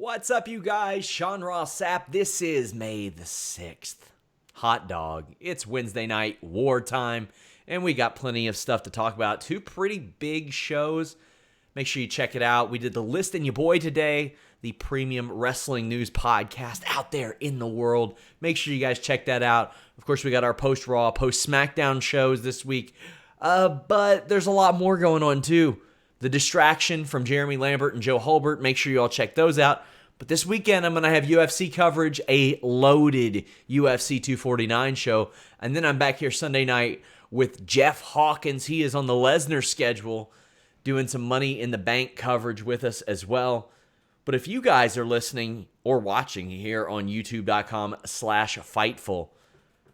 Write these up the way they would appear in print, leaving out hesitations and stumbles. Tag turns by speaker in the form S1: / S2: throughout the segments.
S1: What's up, you guys? Sean Ross Sapp. This is May the 6th. Hot dog. It's Wednesday night, wartime, and we got plenty of stuff to talk about. Two pretty big shows. Make sure you check it out. We did the List and Your Boy today, the premium wrestling news podcast out there in the world. Make sure you guys check that out. Of course, we got our post-Raw, post-SmackDown shows this week, but there's a lot more going on, too. The Distraction from Jeremy Lambert and Joe Hulbert. Make sure you all check those out. But this weekend, I'm going to have UFC coverage, a loaded UFC 249 show. And then I'm back here Sunday night with Jeff Hawkins. He is on the Lesnar schedule, doing some Money in the Bank coverage with us as well. But if you guys are listening or watching here on youtube.com/Fightful,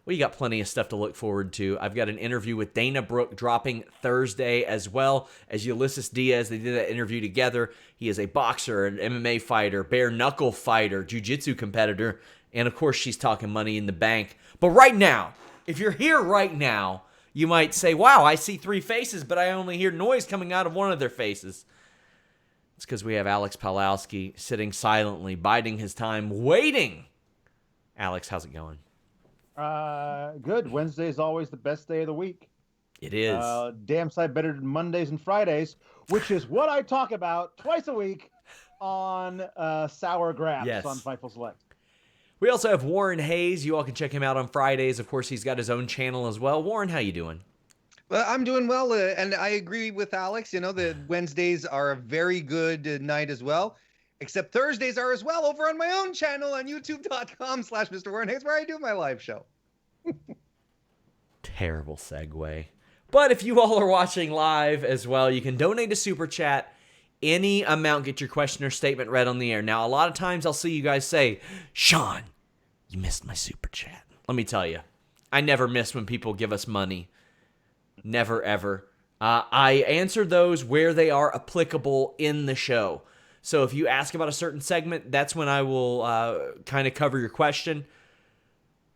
S1: well, you got plenty of stuff to look forward to. I've got an interview with Dana Brooke dropping Thursday, as well as Ulysses Diaz. They did that interview together. He is a boxer, an MMA fighter, bare knuckle fighter, jiu-jitsu competitor, and of course, she's talking Money in the Bank. But right now, if you're here right now, you might say, wow, I see three faces, but I only hear noise coming out of one of their faces. It's because we have Alex Pawlowski sitting silently, biding his time, waiting. Alex, how's it going?
S2: Good. Wednesday is always the best day of the week.
S1: It is.
S2: Damn sight better than Mondays and Fridays, which is what I talk about twice a week on Sour Graps on Fightful Select.
S1: We also have Warren Hayes. You all can check him out on Fridays. Of course, he's got his own channel as well. Warren, how you doing?
S3: Well, I'm doing well, and I agree with Alex. You know, the Wednesdays are a very good night as well. Except Thursdays are as well over on my own channel on youtube.com/Mr. Warren Hayes, where I do my live show.
S1: Terrible segue. But if you all are watching live as well, you can donate to Super Chat. Any amount, get your question or statement read on the air. Now, a lot of times I'll see you guys say, Sean, you missed my Super Chat. Let me tell you, I never miss when people give us money. Never, ever. I answer those where they are applicable in the show. So if you ask about a certain segment, that's when I will kind of cover your question.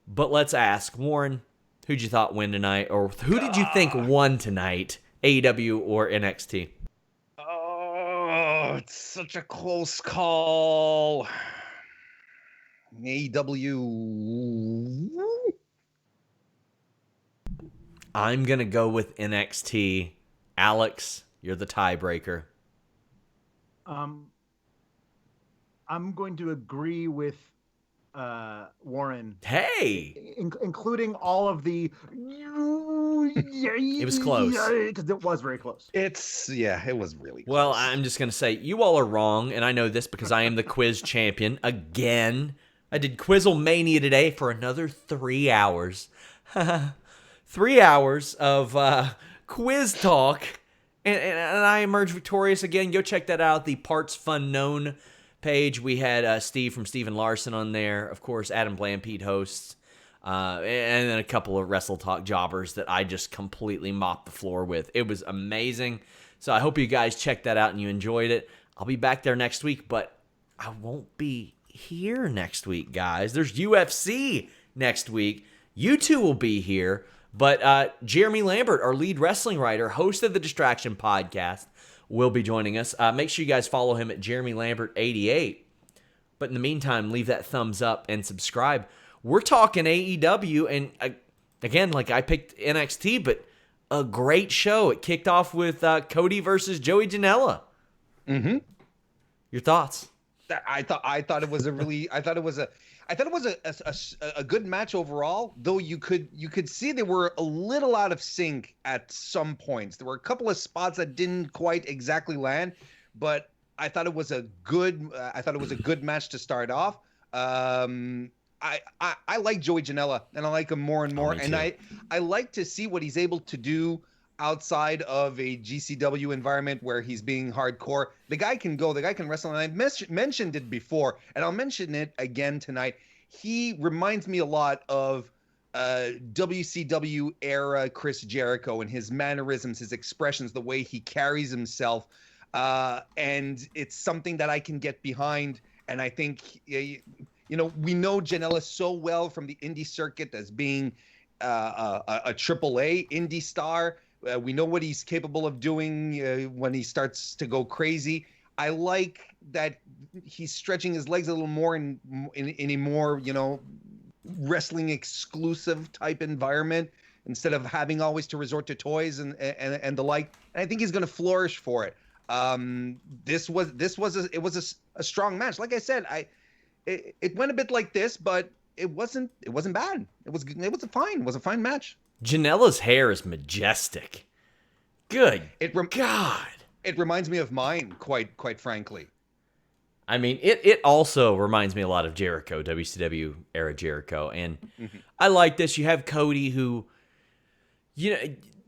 S1: But let's ask, Warren, who'd you thought win tonight? Or who did you think won tonight, AEW or NXT?
S3: Oh, it's such a close call. AEW.
S1: I'm going to go with NXT. Alex, you're the tiebreaker.
S2: I'm going to agree with Warren.
S1: Hey!
S2: Including all of the...
S1: It was close.
S2: Because it was very close.
S3: It was really close.
S1: Well, I'm just going to say, you all are wrong, and I know this because I am the quiz champion again. I did Quizzle Mania today for another 3 hours. 3 hours of quiz talk, and I emerged victorious again. Go check that out, the Parts Fun Known page. We had Steve from Steve and Larson on there. Of course, Adam Blampede hosts. And then a couple of Wrestle Talk jobbers that I just completely mopped the floor with. It was amazing. So I hope you guys checked that out and you enjoyed it. I'll be back there next week, but I won't be here next week, guys. There's UFC next week. You two will be here. But Jeremy Lambert, our lead wrestling writer, host of the Distraction podcast, will be joining us. Make sure you guys follow him at Jeremy Lambert 88. But in the meantime, leave that thumbs up and subscribe. We're talking AEW, and again, like I picked NXT, but a great show. It kicked off with Cody versus Joey Janela.
S3: Mm-hmm.
S1: Your thoughts?
S3: I thought it was a good match overall, though you could see they were a little out of sync at some points. There were a couple of spots that didn't quite exactly land, but I thought it was a good match to start off. I like Joey Janela, and I like him more and more, and I like to see what he's able to do outside of a GCW environment where he's being hardcore. The guy can go, the guy can wrestle, and I mentioned it before, and I'll mention it again tonight. He reminds me a lot of WCW era Chris Jericho and his mannerisms, his expressions, the way he carries himself, and it's something that I can get behind, and I think, we know Janela so well from the indie circuit as being a AAA indie star. We know what he's capable of doing when he starts to go crazy. I like that he's stretching his legs a little more in a more, wrestling exclusive type environment instead of having always to resort to toys and the like. And I think he's going to flourish for it. This was a strong match. Like I said, it went a bit like this, but it wasn't bad. It was a fine match.
S1: Janella's hair is majestic. Good God.
S3: It reminds me of mine, quite frankly.
S1: I mean, it also reminds me a lot of Jericho, WCW era Jericho. And I like this. You have Cody who,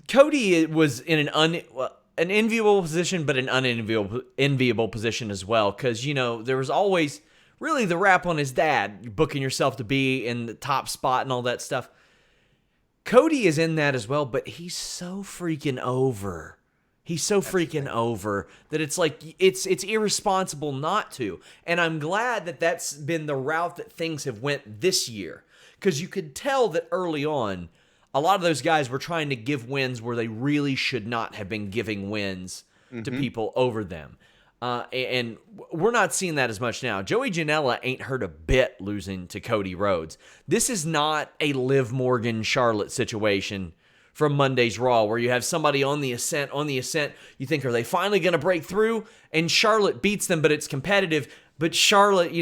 S1: Cody was in an enviable position, but an unenviable position as well. Because, there was always really the rap on his dad, booking yourself to be in the top spot and all that stuff. Cody is in that as well, but he's so freaking over. He's so freaking over that it's like it's irresponsible not to. And I'm glad that that's been the route that things have went this year, because you could tell that early on a lot of those guys were trying to give wins where they really should not have been giving wins to people over them. And we're not seeing that as much now. Joey Janella ain't hurt a bit losing to Cody Rhodes. This is not a Liv Morgan Charlotte situation from Monday's Raw, where you have somebody on the ascent. You think, are they finally going to break through? And Charlotte beats them, but it's competitive. But Charlotte,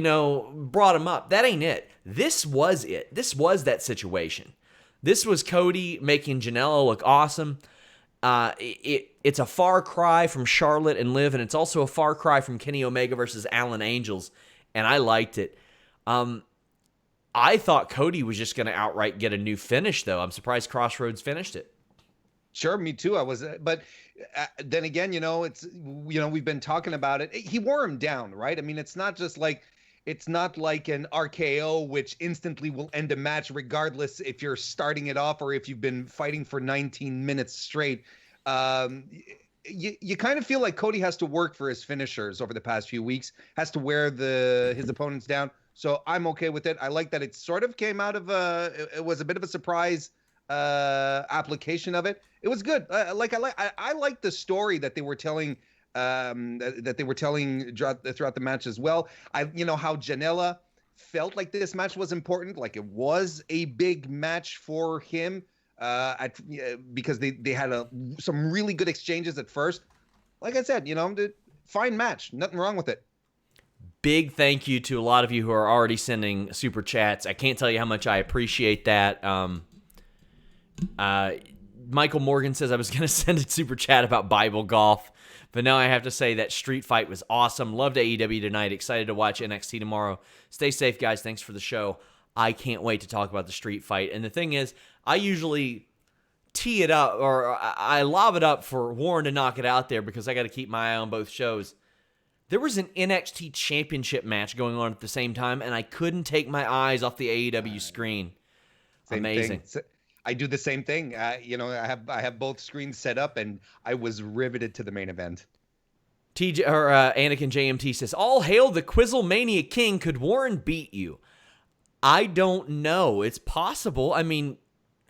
S1: brought him up. That ain't it. This was it. This was that situation. This was Cody making Janela look awesome. It's a far cry from Charlotte and Liv, and it's also a far cry from Kenny Omega versus Alan Angels, and I liked it. I thought Cody was just going to outright get a new finish, though. I'm surprised Crossroads finished it.
S3: Sure, me too. I was, but then again, we've been talking about it. He wore him down, right? I mean, it's not like an RKO, which instantly will end a match, regardless if you're starting it off or if you've been fighting for 19 minutes straight. You kind of feel like Cody has to work for his finishers over the past few weeks, has to wear his opponents down. So I'm okay with it. I like that it sort of came out of it was a bit of a surprise application of it. It was good. I like the story that they were telling throughout the match as well. How Janela felt like this match was important, like it was a big match for him because they had some really good exchanges at first. Like I said, fine match, nothing wrong with it.
S1: Big thank you to a lot of you who are already sending super chats. I can't tell you how much I appreciate that. Michael Morgan says I was going to send a super chat about Bible golf, but now I have to say that street fight was awesome. Loved AEW tonight. Excited to watch NXT tomorrow. Stay safe, guys. Thanks for the show. I can't wait to talk about the street fight. And the thing is, I usually tee it up, or I lob it up for Warren to knock it out there because I got to keep my eye on both shows. There was an NXT Championship match going on at the same time, and I couldn't take my eyes off the AEW screen. Amazing.
S3: I do the same thing. I have both screens set up, and I was riveted to the main event.
S1: Anakin JMT says, "All hail the Quizzlemania King. Could Warren beat you?" I don't know. It's possible. I mean,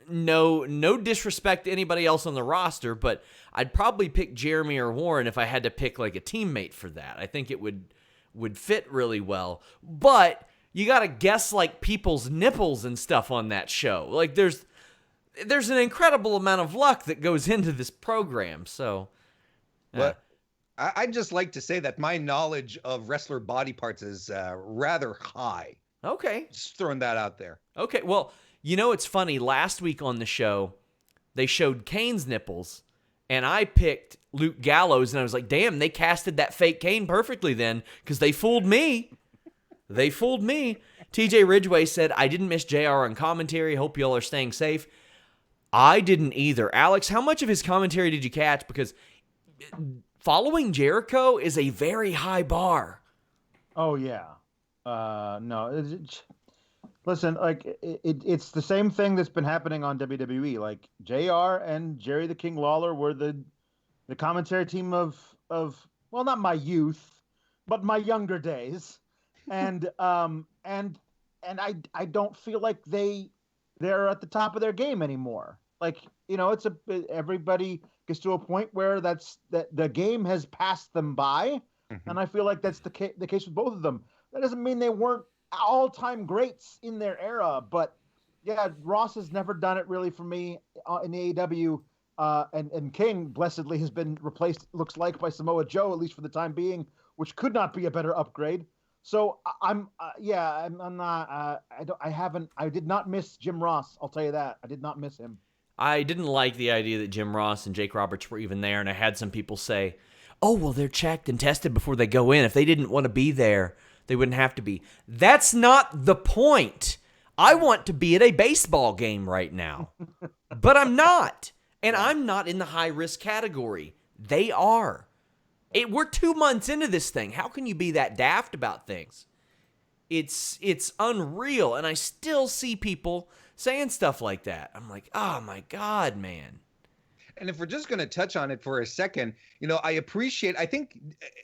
S1: no disrespect to anybody else on the roster, but I'd probably pick Jeremy or Warren if I had to pick like a teammate for that. I think it would fit really well. But you got to guess like people's nipples and stuff on that show. Like there's an incredible amount of luck that goes into this program. So,
S3: well, I'd just like to say that my knowledge of wrestler body parts is rather high.
S1: Okay.
S3: Just throwing that out there.
S1: Okay. Well, it's funny. Last week on the show, they showed Kane's nipples, and I picked Luke Gallows, and I was like, damn, they casted that fake Kane perfectly then, because they fooled me. They fooled me. TJ Ridgway said, I didn't miss JR on commentary. Hope y'all are staying safe. I didn't either. Alex, how much of his commentary did you catch? Because following Jericho is a very high bar.
S2: Oh, yeah. No. Listen, like, it's the same thing that's been happening on WWE. Like, JR and Jerry the King Lawler were the commentary team of well, not my youth, but my younger days. And I don't feel like they're at the top of their game anymore. Like, everybody gets to a point where that the game has passed them by. And I feel like that's the case with both of them. That doesn't mean they weren't all-time greats in their era, but yeah, Ross has never done it really for me in AEW. And King, blessedly, has been replaced, looks like, by Samoa Joe, at least for the time being, which could not be a better upgrade. So I'm not, I did not miss Jim Ross. I'll tell you that. I did not miss him.
S1: I didn't like the idea that Jim Ross and Jake Roberts were even there, and I had some people say, oh, well, they're checked and tested before they go in. If they didn't want to be there, they wouldn't have to be. That's not the point. I want to be at a baseball game right now, but I'm not. And I'm not in the high-risk category. They are. We're 2 months into this thing. How can you be that daft about things? It's unreal, and I still see people saying stuff like that. I'm like, oh, my God, man.
S3: And if we're just going to touch on it for a second, I think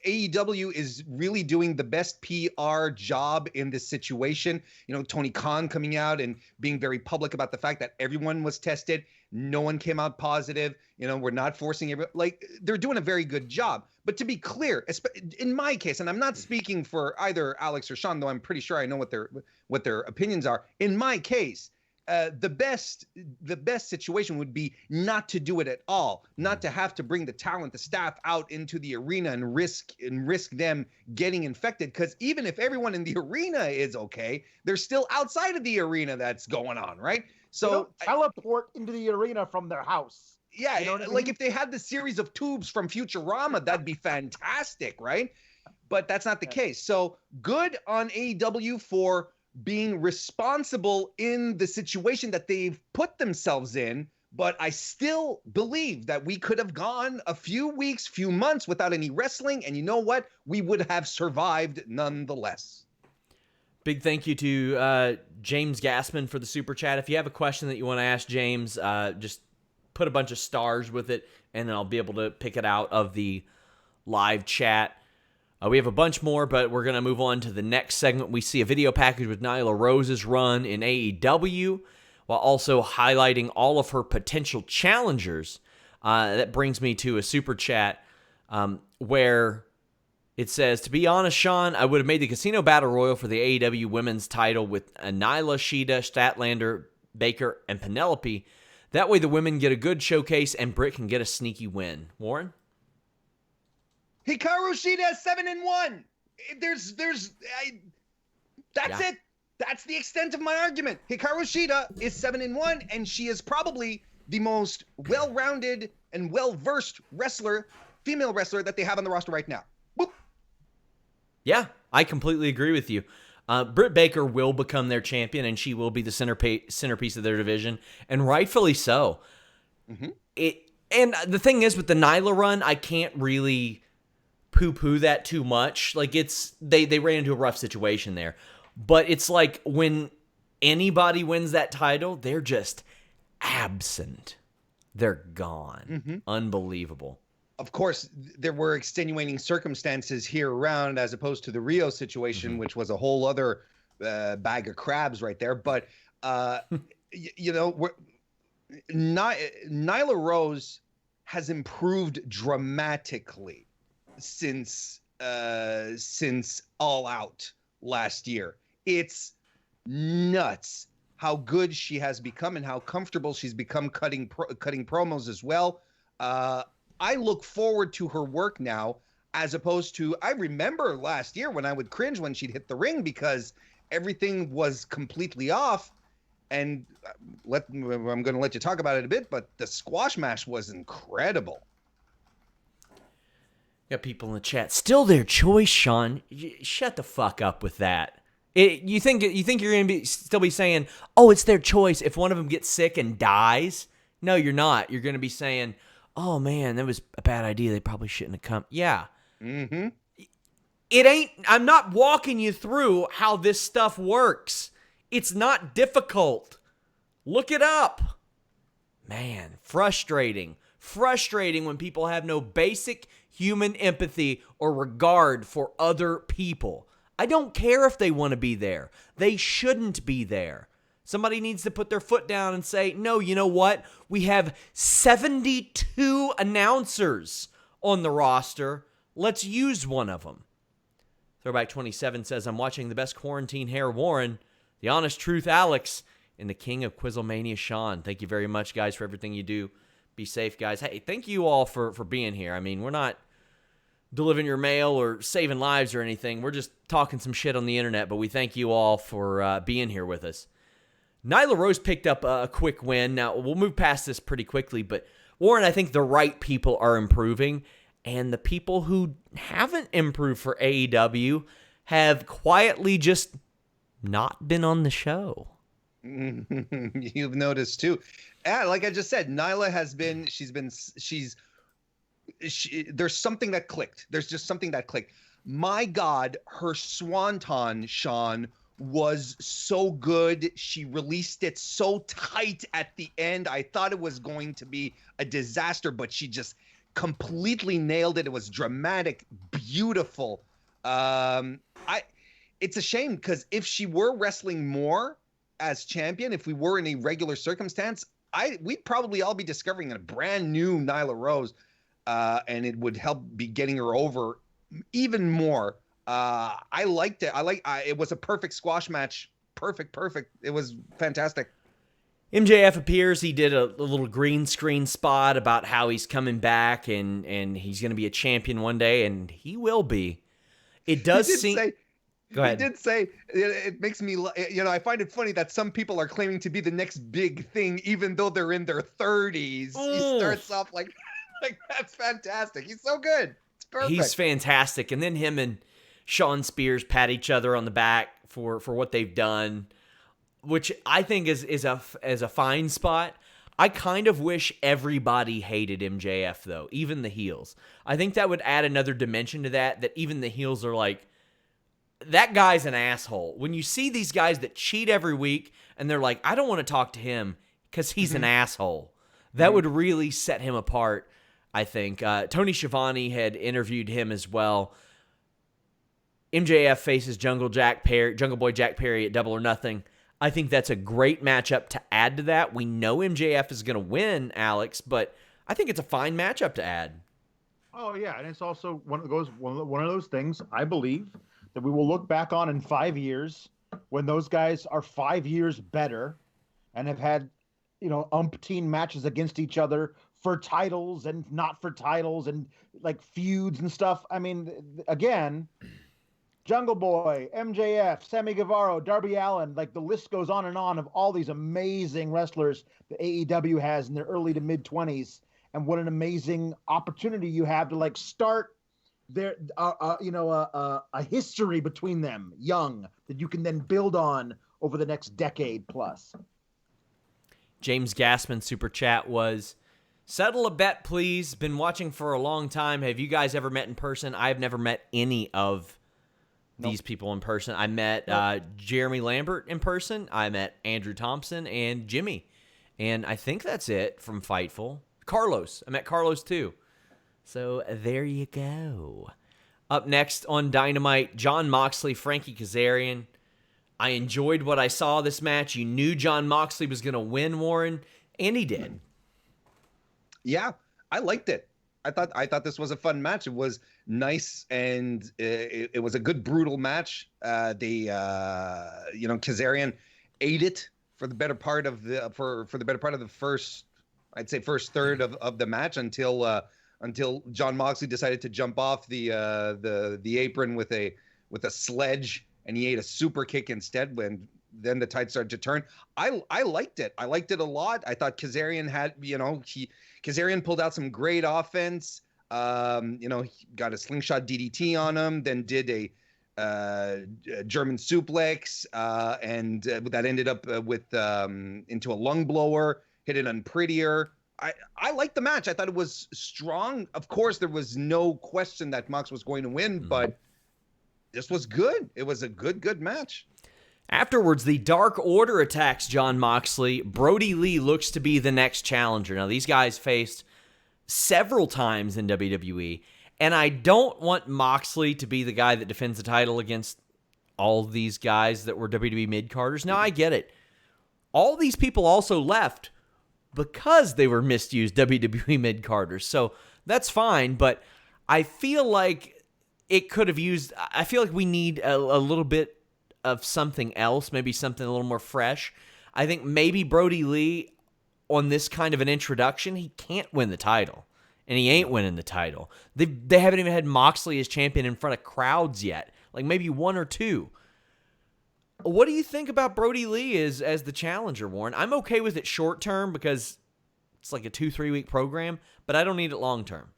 S3: AEW is really doing the best PR job in this situation. Tony Khan coming out and being very public about the fact that everyone was tested. No one came out positive. We're not forcing everyone. Like, they're doing a very good job. But to be clear, in my case, and I'm not speaking for either Alex or Sean, though I'm pretty sure I know what their opinions are. In my case, the best situation would be not to do it at all, not to have to bring the talent, the staff out into the arena and risk them getting infected. Because even if everyone in the arena is okay, they're still outside of the arena that's going on, right? So
S2: teleport into the arena from their house.
S3: Yeah,
S2: you know what I mean?
S3: Like if they had the series of tubes from Futurama, that'd be fantastic, right? But that's not the case. So good on AEW for being responsible in the situation that they've put themselves in, but I still believe that we could have gone a few weeks, few months without any wrestling, and you know what? We would have survived nonetheless.
S1: Big thank you to James Gassman for the super chat. If you have a question that you want to ask James, just put a bunch of stars with it, and then I'll be able to pick it out of the live chat. We have a bunch more, but we're going to move on to the next segment. We see a video package with Nyla Rose's run in AEW, while also highlighting all of her potential challengers. That brings me to a super chat where it says, to be honest, Sean, I would have made the Casino Battle Royal for the AEW Women's title with Nyla, Shida, Statlander, Baker, and Penelope. That way the women get a good showcase and Britt can get a sneaky win. Warren?
S3: Hikaru Shida is 7-1. That's it. That's the extent of my argument. Hikaru Shida is 7-1, and she is probably the most well-rounded and well-versed female wrestler that they have on the roster right now. Boop.
S1: Yeah, I completely agree with you. Britt Baker will become their champion, and she will be the centerpiece of their division, and rightfully so. Mm-hmm. And the thing is, with the Nyla run, I can't really poo-poo that too much. Like, they ran into a rough situation there. But it's like when anybody wins that title, they're just absent. They're gone. Mm-hmm. Unbelievable.
S3: Of course, there were extenuating circumstances here around as opposed to the Rio situation, mm-hmm. which was a whole other bag of crabs right there. But, Nyla Rose has improved dramatically since All Out last year. It's nuts how good she has become and how comfortable she's become cutting promos as well. I look forward to her work now, as opposed to, I remember last year when I would cringe when she'd hit the ring because everything was completely off. And I'm going to let you talk about it a bit, but the squash match was incredible.
S1: Got people in the chat. Still their choice, Sean. Shut the fuck up with that. You think you're going to still be saying, oh, it's their choice if one of them gets sick and dies? No, you're not. You're going to be saying, oh, man, that was a bad idea. They probably shouldn't have come. Yeah.
S3: Mm-hmm.
S1: I'm not walking you through how this stuff works. It's not difficult. Look it up. Man, frustrating. Frustrating when people have no basic human empathy or regard for other people. I don't care if they want to be there. They shouldn't be there. Somebody needs to put their foot down and say, no, you know what? We have 72 announcers on the roster. Let's use one of them. Throwback 27 says, I'm watching the best quarantine hair Warren, the honest truth Alex, and the king of Quizzlemania Sean. Thank you very much, guys, for everything you do. Be safe, guys. Hey, thank you all for being here. I mean, we're not delivering your mail or saving lives or anything. We're just talking some shit on the internet, but we thank you all for being here with us. Nyla Rose picked up a quick win. Now, we'll move past this pretty quickly, but Warren, I think the right people are improving, and the people who haven't improved for AEW have quietly just not been on the show.
S3: You've noticed too. Yeah, like I just said, Nyla has been, there's something that clicked. There's just something that clicked. My God, her swanton, Sean, was so good. She released it so tight at the end. I thought it was going to be a disaster, but she just completely nailed it. It was dramatic, beautiful. It's a shame because if she were wrestling more as champion, if we were in a regular circumstance, we'd probably all be discovering a brand new Nyla Rose, and it would help be getting her over even more. I liked it. It was a perfect squash match. Perfect. It was fantastic.
S1: MJF appears. He did a little green screen spot about how he's coming back and he's going to be a champion one day, and he will be. It does seem... Go ahead.
S3: He did say, it makes me, I find it funny that some people are claiming to be the next big thing, even though they're in their 30s.
S1: Ooh.
S3: He starts off like that's fantastic. He's so good. It's perfect.
S1: He's fantastic. And then him and Sean Spears pat each other on the back for what they've done, which I think is a fine spot. I kind of wish everybody hated MJF, though, even the heels. I think that would add another dimension to that even the heels are like, that guy's an asshole. When you see these guys that cheat every week and they're like, I don't want to talk to him because he's an asshole, that would really set him apart, I think. Tony Schiavone had interviewed him as well. MJF faces Jungle Boy Jack Perry at Double or Nothing. I think that's a great matchup to add to that. We know MJF is going to win, Alex, but I think it's a fine matchup to add.
S2: Oh yeah, and it's also one of those things, I believe, that we will look back on in 5 years when those guys are 5 years better and have had, umpteen matches against each other for titles and not for titles and like feuds and stuff. I mean, again, Jungle Boy, MJF, Sammy Guevara, Darby Allin, like the list goes on and on of all these amazing wrestlers that AEW has in their early to mid 20s. And what an amazing opportunity you have to like start there, a history between them, young, that you can then build on over the next decade plus.
S1: James Gassman super chat was, settle a bet, please. Been watching for a long time. Have you guys ever met in person? I've never met any of these people in person. I met Jeremy Lambert in person. I met Andrew Thompson and Jimmy. And I think that's it from Fightful. Carlos. I met Carlos too. So there you go. Up next on Dynamite, Jon Moxley, Frankie Kazarian. I enjoyed what I saw this match. You knew Jon Moxley was going to win, Warren, and he did.
S3: Yeah, I liked it. I thought this was a fun match. It was nice, and it was a good brutal match. Kazarian ate it for the better part of the first third of the match until Jon Moxley decided to jump off the apron with a sledge, and he ate a super kick instead. When then the tide started to turn. I liked it. I liked it a lot. I thought Kazarian Kazarian pulled out some great offense. He got a slingshot DDT on him, then did a German suplex, and that ended up into a lung blower. Hit it unprettier. I liked the match. I thought it was strong. Of course, there was no question that Mox was going to win, but this was good. It was a good match.
S1: Afterwards, the Dark Order attacks Jon Moxley. Brody Lee looks to be the next challenger. Now, these guys faced several times in WWE, and I don't want Moxley to be the guy that defends the title against all these guys that were WWE mid-carders. Now, I get it. All these people also left because they were misused WWE mid-carders. So that's fine, but I feel like it could have used. I feel like we need a little bit of something else, maybe something a little more fresh. I think maybe Brody Lee on this kind of an introduction, he can't win the title, and he ain't winning the title. They haven't even had Moxley as champion in front of crowds yet, like maybe one or two. What do you think about Brody Lee as the challenger, Warren? I'm okay with it short term because it's like a 2-3 week program, but I don't need it long term.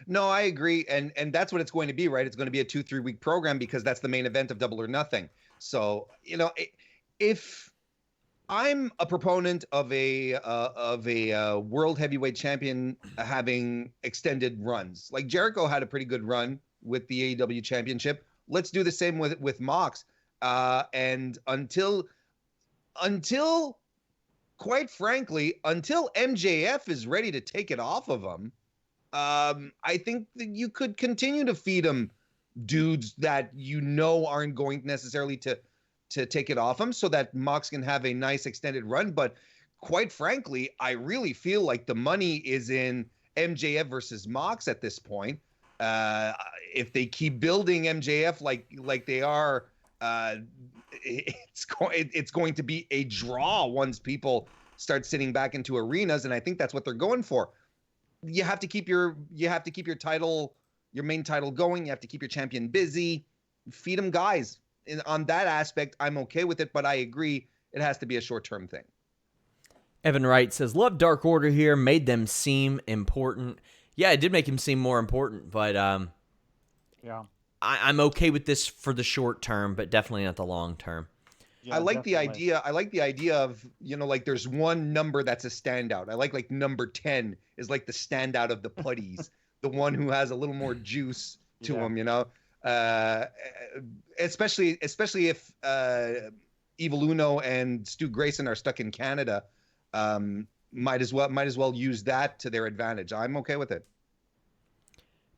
S3: No, I agree, and that's what it's going to be, right? It's going to be a 2-3 week program because that's the main event of Double or Nothing. So, if I'm a proponent of a world heavyweight champion having extended runs, like Jericho had a pretty good run with the AEW Championship. Let's do the same with Mox, and until quite frankly, until MJF is ready to take it off of him. I think that you could continue to feed him dudes that aren't going necessarily to take it off him so that Mox can have a nice extended run. But quite frankly, I really feel like the money is in MJF versus Mox at this point. If they keep building MJF like they are, it's going to be a draw once people start sitting back into arenas, and I think that's what they're going for. You have to keep your title, your main title going. You have to keep your champion busy. Feed them guys. On that aspect, I'm okay with it, but I agree it has to be a short-term thing.
S1: Evan Wright says, love Dark Order here, made them seem important. Yeah, it did make him seem more important, but
S2: yeah,
S1: I'm okay with this for the short term, but definitely not the long term.
S2: Yeah,
S3: I like
S2: definitely.
S3: the idea of, like there's one number that's a standout. I like number 10 is like the standout of the putties, the one who has a little more juice to him, especially if Evil Uno and Stu Grayson are stuck in Canada. Might as well use that to their advantage. I'm okay with it.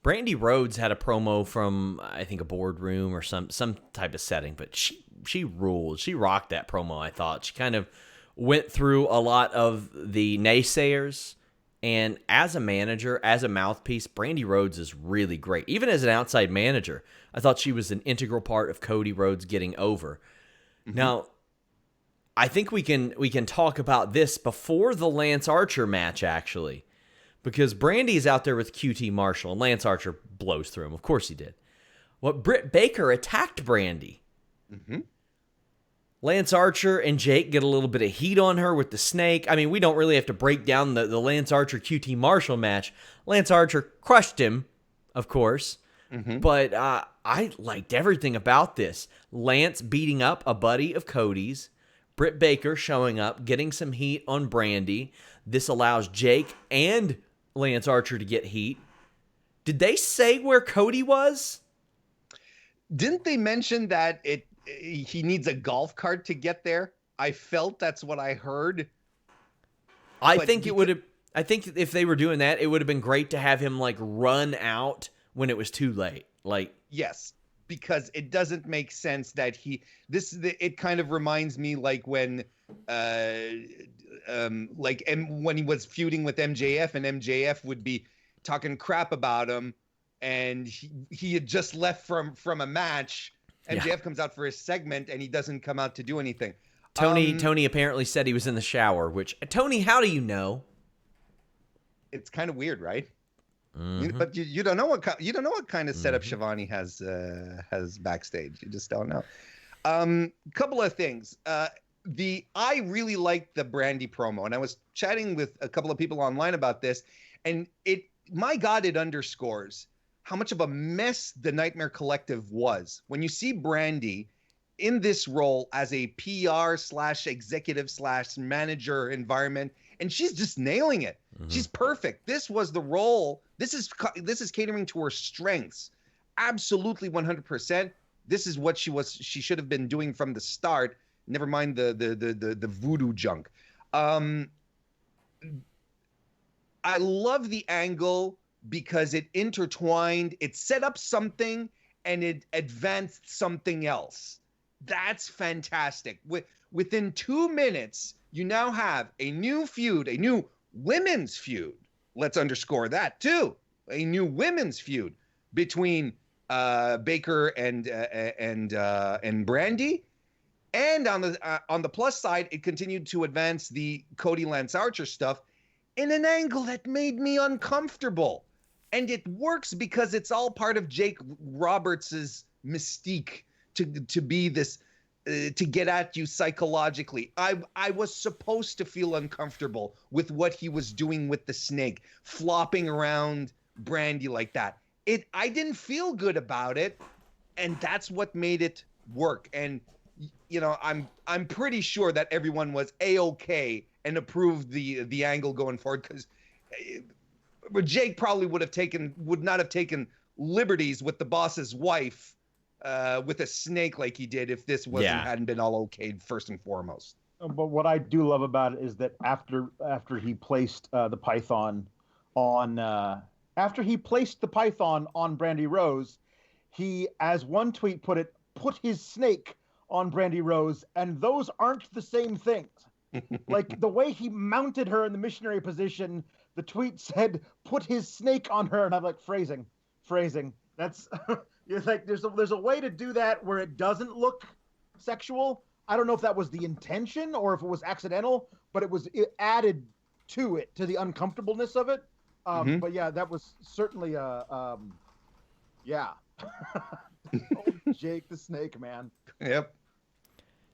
S1: Brandy Rhodes had a promo from, I think, a boardroom or some type of setting, but she ruled. She rocked that promo, I thought. She kind of went through a lot of the naysayers, and as a manager, as a mouthpiece, Brandy Rhodes is really great. Even as an outside manager, I thought she was an integral part of Cody Rhodes getting over. Mm-hmm. Now, I think we can talk about this before the Lance Archer match, actually. Because Brandy's out there with QT Marshall, and Lance Archer blows through him. Of course he did. Britt Baker attacked Brandy.
S3: Mm-hmm.
S1: Lance Archer and Jake get a little bit of heat on her with the snake. I mean, we don't really have to break down the Lance Archer QT Marshall match. Lance Archer crushed him, of course. Mm-hmm. But I liked everything about this. Lance beating up a buddy of Cody's. Britt Baker showing up, getting some heat on Brandy. This allows Jake and Lance Archer to get heat. Did they say where Cody was?
S3: Didn't they mention that he needs a golf cart to get there? I felt that's what I heard.
S1: I think if they were doing that, it would have been great to have him like run out when it was too late. Like,
S3: yes, because it doesn't make sense that it kind of reminds me like when when he was feuding with MJF, and MJF would be talking crap about him, and he had just left from a match. MJF comes out for his segment, and he doesn't come out to do anything.
S1: Tony apparently said he was in the shower. Which, Tony, how do you know?
S3: It's kind of weird, right?
S1: Mm-hmm.
S3: But you don't know what kind of setup Shivani has backstage. You just don't know. Couple of things. I really liked the Brandy promo, and I was chatting with a couple of people online about this, and it underscores how much of a mess the Nightmare Collective was. When you see Brandy in this role as a PR/executive/manager environment, and she's just nailing it. Mm-hmm. She's perfect. This was the role. This is catering to her strengths. Absolutely 100%. This is what she should have been doing from the start. Never mind the voodoo junk. I love the angle because it intertwined, it set up something and it advanced something else. That's fantastic. Within 2 minutes, you now have a new feud, a new women's feud. Let's underscore that too. a new women's feud between Baker and Brandy. And on the plus side, it continued to advance the Cody Lance Archer stuff in an angle that made me uncomfortable. And it works because it's all part of Jake Roberts' mystique to be this, to get at you psychologically. I was supposed to feel uncomfortable with what he was doing with the snake, flopping around Brandy like that. I didn't feel good about it, and that's what made it work. And I'm pretty sure that everyone was A-okay and approved the angle going forward, because Jake probably would not have taken liberties with the boss's wife with a snake like he did if this hadn't been all okayed first and foremost.
S2: But what I do love about it is that after he placed the python on Brandy Rose, he, as one tweet put it, put his snake on Brandy Rose, and those aren't the same things. Like the way he mounted her in the missionary position, the tweet said, put his snake on her, and I'm like, phrasing. That's you're like, there's a way to do that where it doesn't look sexual. I don't know if that was the intention or if it was accidental, but it added to it, to the uncomfortableness of it. But yeah, that was certainly yeah. Jake the Snake, man.
S3: Yep.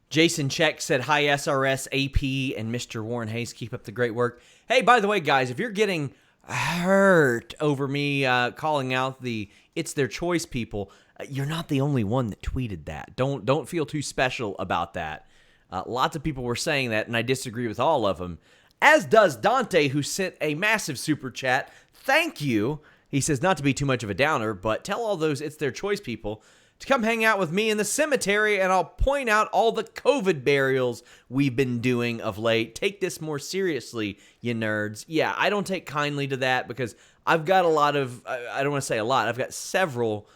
S1: Jason Check said, hi, SRS, AP, and Mr. Warren Hayes. Keep up the great work. Hey, by the way, guys, if you're getting hurt over me calling out the It's Their Choice people, you're not the only one that tweeted that. Don't feel too special about that. Lots of people were saying that, and I disagree with all of them. As does Dante, who sent a massive super chat. Thank you. He says, not to be too much of a downer, but tell all those It's Their Choice people to come hang out with me in the cemetery, and I'll point out all the COVID burials we've been doing of late. Take this more seriously, you nerds. Yeah, I don't take kindly to that because I've got a lot of, I don't want to say a lot, I've got several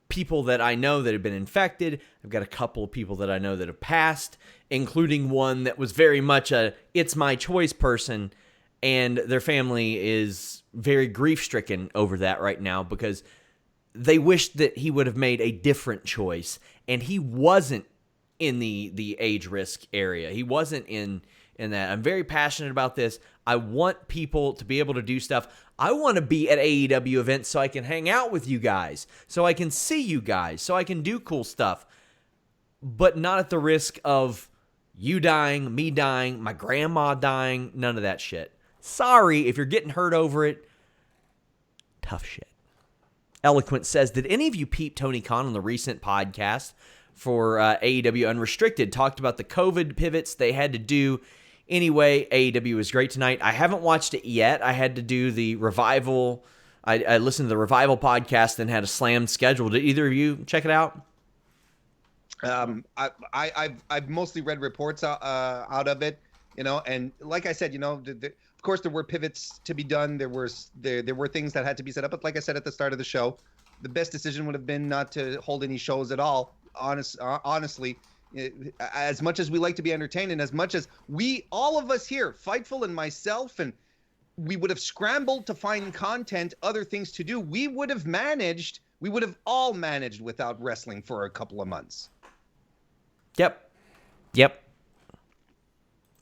S1: people that I know that have been infected. I've got a couple of people that I know that have passed, including one that was very much a It's My Choice person, and their family is very grief-stricken over that right now because they wished that he would have made a different choice, and he wasn't in the age risk area. He wasn't in that. I'm very passionate about this. I want people to be able to do stuff. I want to be at AEW events so I can hang out with you guys, so I can see you guys, so I can do cool stuff, but not at the risk of you dying, me dying, my grandma dying, none of that shit. Sorry if you're getting hurt over it. Tough shit. Eloquent says, did any of you peep Tony Khan on the recent podcast for AEW Unrestricted? Talked about the COVID pivots they had to do. Anyway, AEW was great tonight. I haven't watched it yet. I had to do the Revival. I listened to the Revival podcast and had a slammed schedule. Did either of you check it out?
S3: I've mostly read reports out of it, and like I said, of course, there were pivots to be done. There were things that had to be set up. But like I said at the start of the show, the best decision would have been not to hold any shows at all. Honestly, as much as we like to be entertained, and as much as all of us here, Fightful and myself, and we would have scrambled to find content, other things to do, we would have all managed without wrestling for a couple of months.
S1: Yep.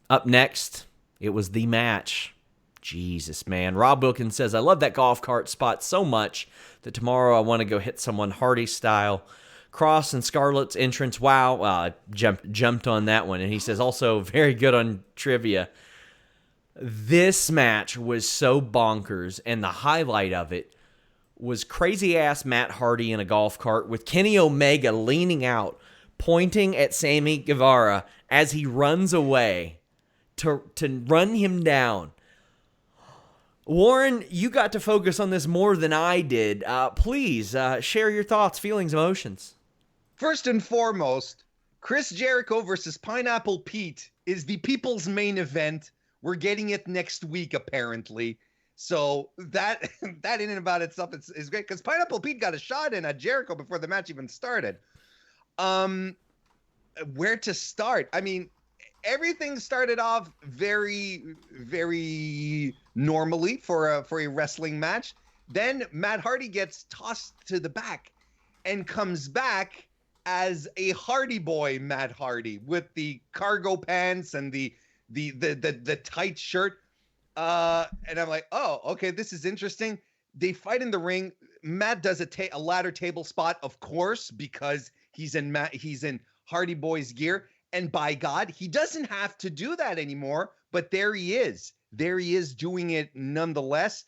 S1: Up next, it was the match. Jesus, man. Rob Wilkins says, I love that golf cart spot so much that tomorrow I want to go hit someone Hardy style. Kross and Scarlett's entrance. Wow. Well, I jumped on that one. And he says, also very good on trivia. This match was so bonkers, and the highlight of it was crazy-ass Matt Hardy in a golf cart with Kenny Omega leaning out, pointing at Sammy Guevara as he runs away to run him down. Warren, you got to focus on this more than I did. Please share your thoughts, feelings, emotions.
S3: First and foremost, Chris Jericho versus Pineapple Pete is the people's main event. We're getting it next week, apparently. So that in and about itself is great, because Pineapple Pete got a shot in at Jericho before the match even started. Where to start? I mean, everything started off very, very normally for a wrestling match. Then Matt Hardy gets tossed to the back and comes back as a Hardy Boy Matt Hardy with the cargo pants and the tight shirt. And I'm like, oh, okay, this is interesting. They fight in the ring. Matt does a ladder table spot, of course, because he's in Hardy Boy's gear. And by God, he doesn't have to do that anymore. But there he is. There he is doing it nonetheless.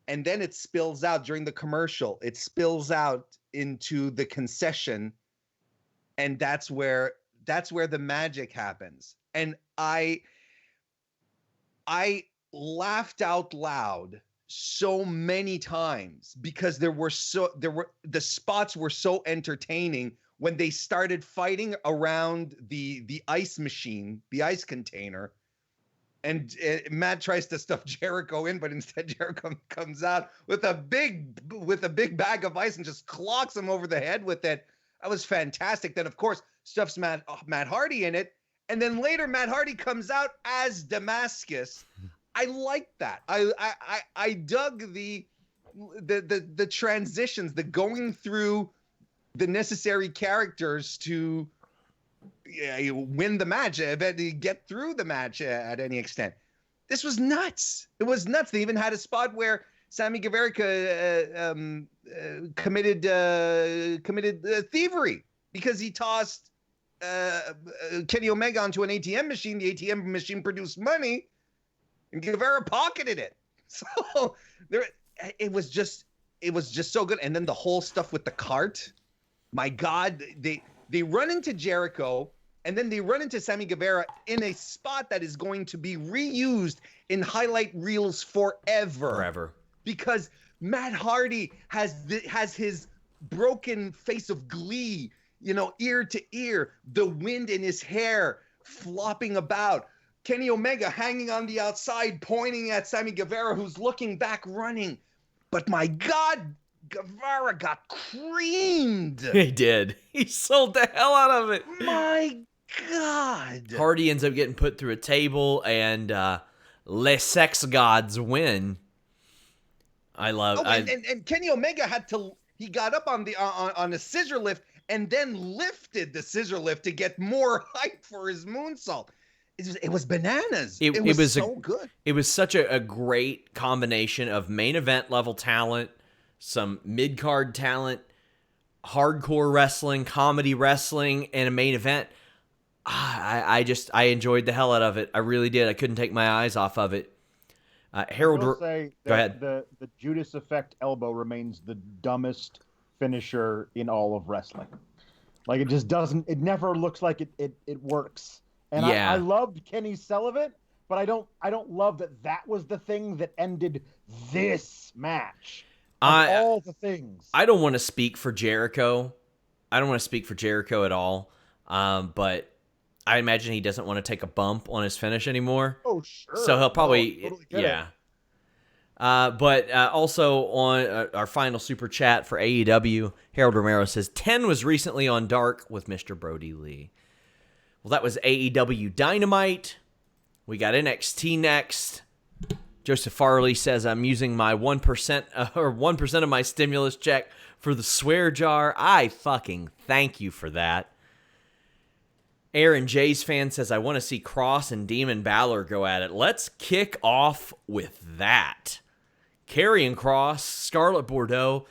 S3: And then it spills out during the commercial. It spills out into the concession. And that's where the magic happens. And I laughed out loud so many times because the spots were so entertaining when they started fighting around the ice machine, the ice container. And Matt tries to stuff Jericho in, but instead Jericho comes out with a big bag of ice and just clocks him over the head with it. That was fantastic. Then, of course, stuffs Matt Hardy in it. And then later, Matt Hardy comes out as Damascus. I liked that. I dug the transitions, the going through the necessary characters to win the match, get through the match at any extent. This was nuts. It was nuts. They even had a spot where Sammy Guevara committed thievery because he tossed Kenny Omega onto an ATM machine. The ATM machine produced money, and Guevara pocketed it. So it was just so good. And then the whole stuff with the cart. My God, they run into Jericho, and then they run into Sammy Guevara in a spot that is going to be reused in highlight reels forever. Because Matt Hardy has his broken face of glee, ear to ear, the wind in his hair flopping about. Kenny Omega hanging on the outside, pointing at Sammy Guevara, who's looking back, running. But my God, Guevara got creamed.
S1: He did. He sold the hell out of it.
S3: My God.
S1: Hardy ends up getting put through a table, and Les Sex Gods win.
S3: And Kenny Omega he got up on a scissor lift and then lifted the scissor lift to get more height for his moonsault. It was bananas. It was so good.
S1: It was such a great combination of main event level talent, some mid-card talent, hardcore wrestling, comedy wrestling, and a main event. I enjoyed the hell out of it. I really did. I couldn't take my eyes off of it. Harold,
S2: I will say
S1: go ahead.
S2: The Judas Effect elbow remains the dumbest finisher in all of wrestling. Like, it just doesn't. It never looks like it works. And yeah. I loved Kenny Sullivan, but I don't love that was the thing that ended this match. All the things.
S1: I don't want to speak for Jericho. I don't want to speak for Jericho at all. But I imagine he doesn't want to take a bump on his finish anymore.
S2: Oh, sure.
S1: So he'll probably, totally yeah. But also on our final super chat for AEW, Harold Romero says, 10 was recently on Dark with Mr. Brody Lee. Well, that was AEW Dynamite. We got NXT next. Joseph Farley says, I'm using my 1% of my stimulus check for the swear jar. I fucking thank you for that. Aaron J's fan says, I want to see Kross and Demon Balor go at it. Let's kick off with that. Karrion Kross, Scarlett Bordeaux.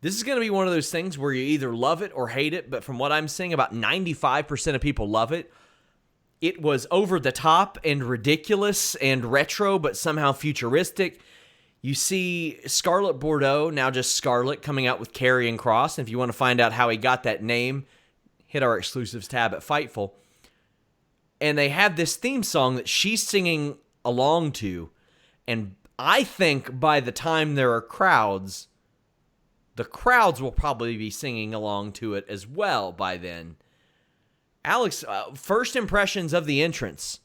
S1: This is going to be one of those things where you either love it or hate it, but from what I'm seeing, about 95% of people love it. It was over the top and ridiculous and retro, but somehow futuristic. You see Scarlett Bordeaux, now just Scarlett, coming out with Karrion Kross. And if you want to find out how he got that name, hit our exclusives tab at Fightful. And they have this theme song that she's singing along to. And I think by the time there are crowds, the crowds will probably be singing along to it as well by then. Alex, first impressions of the entrance.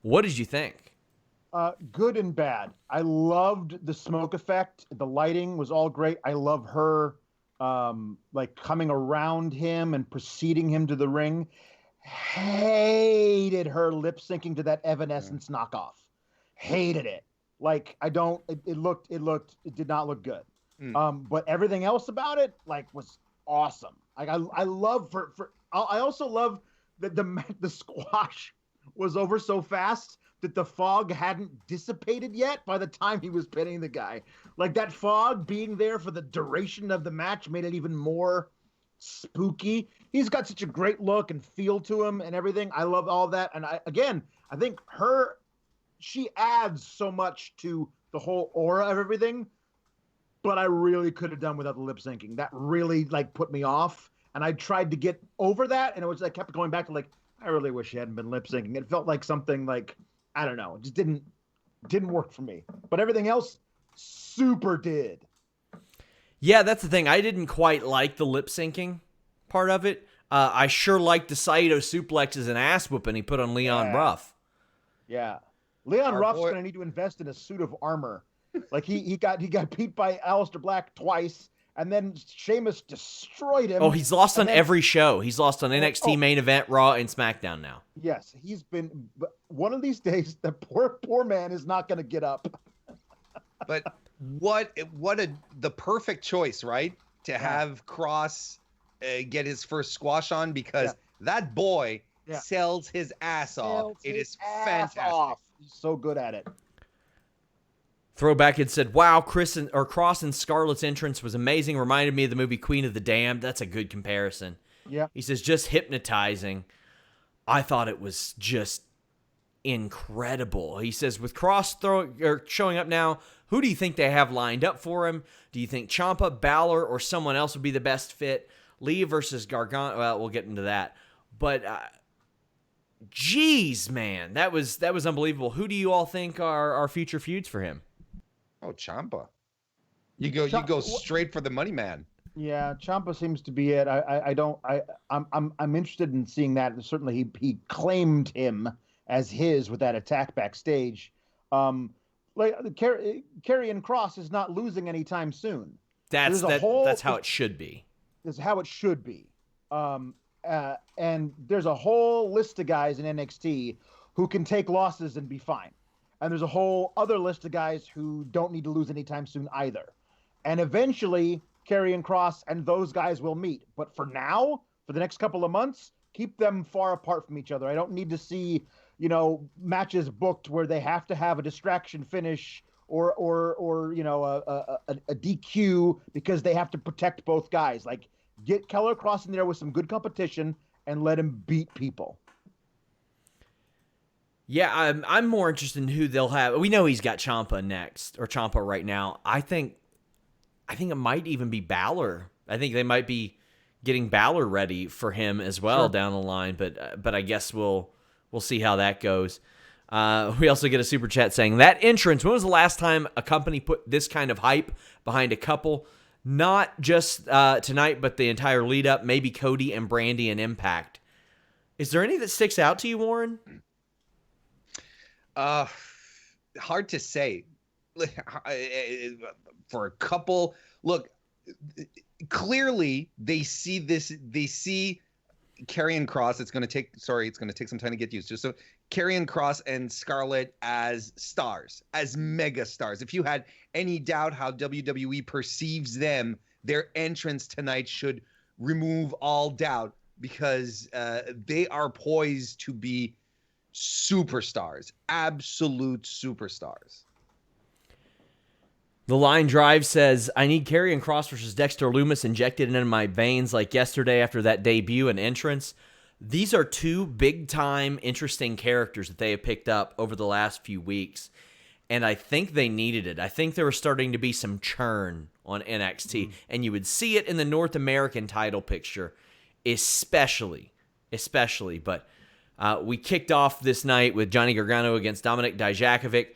S1: What did you think?
S2: Good and bad. I loved the smoke effect. The lighting was all great. I love her coming around him and preceding him to the ring. Hated her lip syncing to that Evanescence knockoff. Hated it. It did not look good. But everything else about it, like, was awesome. Like, I love I also love that the squash was over so fast that the fog hadn't dissipated yet by the time he was pinning the guy. Like, that fog being there for the duration of the match made it even more spooky. He's got such a great look and feel to him and everything. I love all that. And I think she adds so much to the whole aura of everything, but I really could have done without the lip syncing. That really, like, put me off. And I tried to get over that, and I kept going back to, like, I really wish she hadn't been lip syncing. It felt like something, like, I don't know, it just didn't work for me. But everything else super did.
S1: Yeah, that's the thing. I didn't quite like the lip syncing part of it. I sure liked the Saito suplexes and ass whooping he put on Leon Ruff.
S2: Yeah. Leon Ruff's going to need to invest in a suit of armor. Like, he got beat by Aleister Black twice, and then Sheamus destroyed him.
S1: Oh, he's lost on every show. He's lost on NXT Main Event, Raw, and SmackDown now.
S2: Yes, he's been. But one of these days, the poor man is not going to get up.
S3: But the perfect choice, right? To have Kross get his first squash on, because that boy sells his ass off. It is fantastic.
S2: He's so good at it.
S1: Throwback had said, wow, Kross and Scarlett's entrance was amazing. Reminded me of the movie Queen of the Damned. That's a good comparison.
S2: Yeah.
S1: He says, just hypnotizing. I thought it was just incredible. He says, with Kross showing up now, who do you think they have lined up for him? Do you think Ciampa, Balor, or someone else would be the best fit? Lee versus Gargano. Well, we'll get into that. But, geez, man, that was unbelievable. Who do you all think are our future feuds for him?
S3: Oh, Ciampa. You go straight for the money man.
S2: Yeah, Ciampa seems to be it. I'm interested in seeing that. Certainly he claimed him as his with that attack backstage. Like Karrion Kross is not losing anytime soon.
S1: That's how it should be.
S2: That's how it should be. And there's a whole list of guys in NXT who can take losses and be fine. And there's a whole other list of guys who don't need to lose anytime soon either. And eventually, Karrion Kross and those guys will meet. But for now, for the next couple of months, keep them far apart from each other. I don't need to see, matches booked where they have to have a distraction finish or a DQ because they have to protect both guys. Like, get Keller Kross in there with some good competition and let him beat people.
S1: Yeah, I'm more interested in who they'll have. We know he's got Ciampa next, or Ciampa right now. I think it might even be Balor. I think they might be getting Balor ready for him as well down the line. But I guess we'll see how that goes. We also get a super chat saying, that entrance, when was the last time a company put this kind of hype behind a couple? Not just tonight, but the entire lead up, maybe Cody and Brandy and Impact. Is there any that sticks out to you, Warren?
S3: Hard to say. For a couple, look, clearly they see Karrion Kross. It's going to take some time to get used to. So Karrion Kross and Scarlett as stars, as mega stars. If you had any doubt how WWE perceives them, their entrance tonight should remove all doubt, because they are poised to be superstars, absolute superstars.
S1: The Line Drive says, I need Karrion Kross versus Dexter Lumis injected into my veins like yesterday after that debut and entrance. These are two big-time, interesting characters that they have picked up over the last few weeks, and I think they needed it. I think there was starting to be some churn on NXT, and you would see it in the North American title picture, especially. But we kicked off this night with Johnny Gargano against Dominic Dijakovic.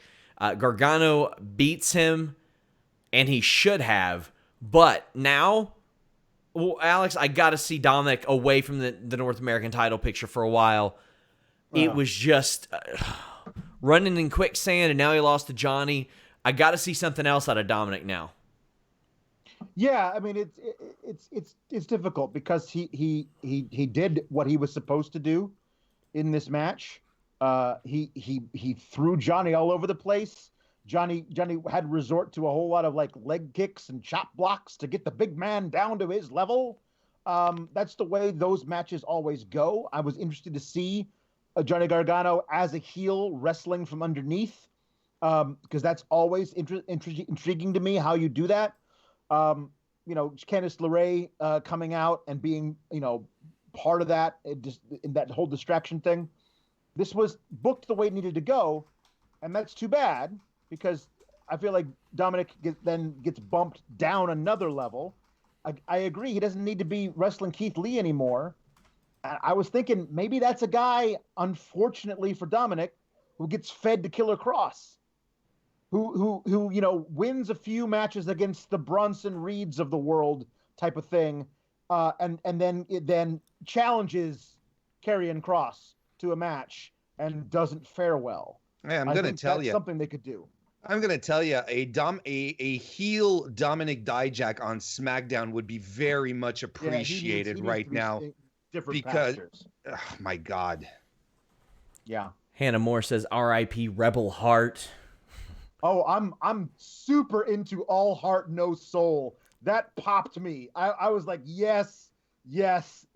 S1: Gargano beats him, and he should have. But now, well, Alex, I got to see Dominic away from the North American title picture for a while. It was just running in quicksand, and now he lost to Johnny. I got to see something else out of Dominic now.
S2: Yeah, I mean it's difficult because he did what he was supposed to do in this match. He threw Johnny all over the place. Johnny had to resort to a whole lot of like leg kicks and chop blocks to get the big man down to his level. That's the way those matches always go. I was interested to see Johnny Gargano as a heel wrestling from underneath, because that's always intriguing to me how you do that. Candice LeRae coming out and being, part of that, just in that whole distraction thing. This was booked the way it needed to go, and that's too bad because I feel like Dominic then gets bumped down another level. I agree, he doesn't need to be wrestling Keith Lee anymore. I was thinking maybe that's a guy, unfortunately for Dominic, who gets fed to Killer Kross, who wins a few matches against the Bronson Reeds of the world type of thing, and then challenges Karrion Kross to a match and doesn't fare well.
S3: Yeah, I'm going to tell you
S2: something they could do.
S3: I'm going to tell you a heel Dominic Dijak on SmackDown would be very much appreciated right now. Because, oh my God.
S2: Yeah.
S1: Hannah Moore says R.I.P. Rebel Heart.
S2: Oh, I'm super into All Heart No Soul. That popped me. I was like, yes,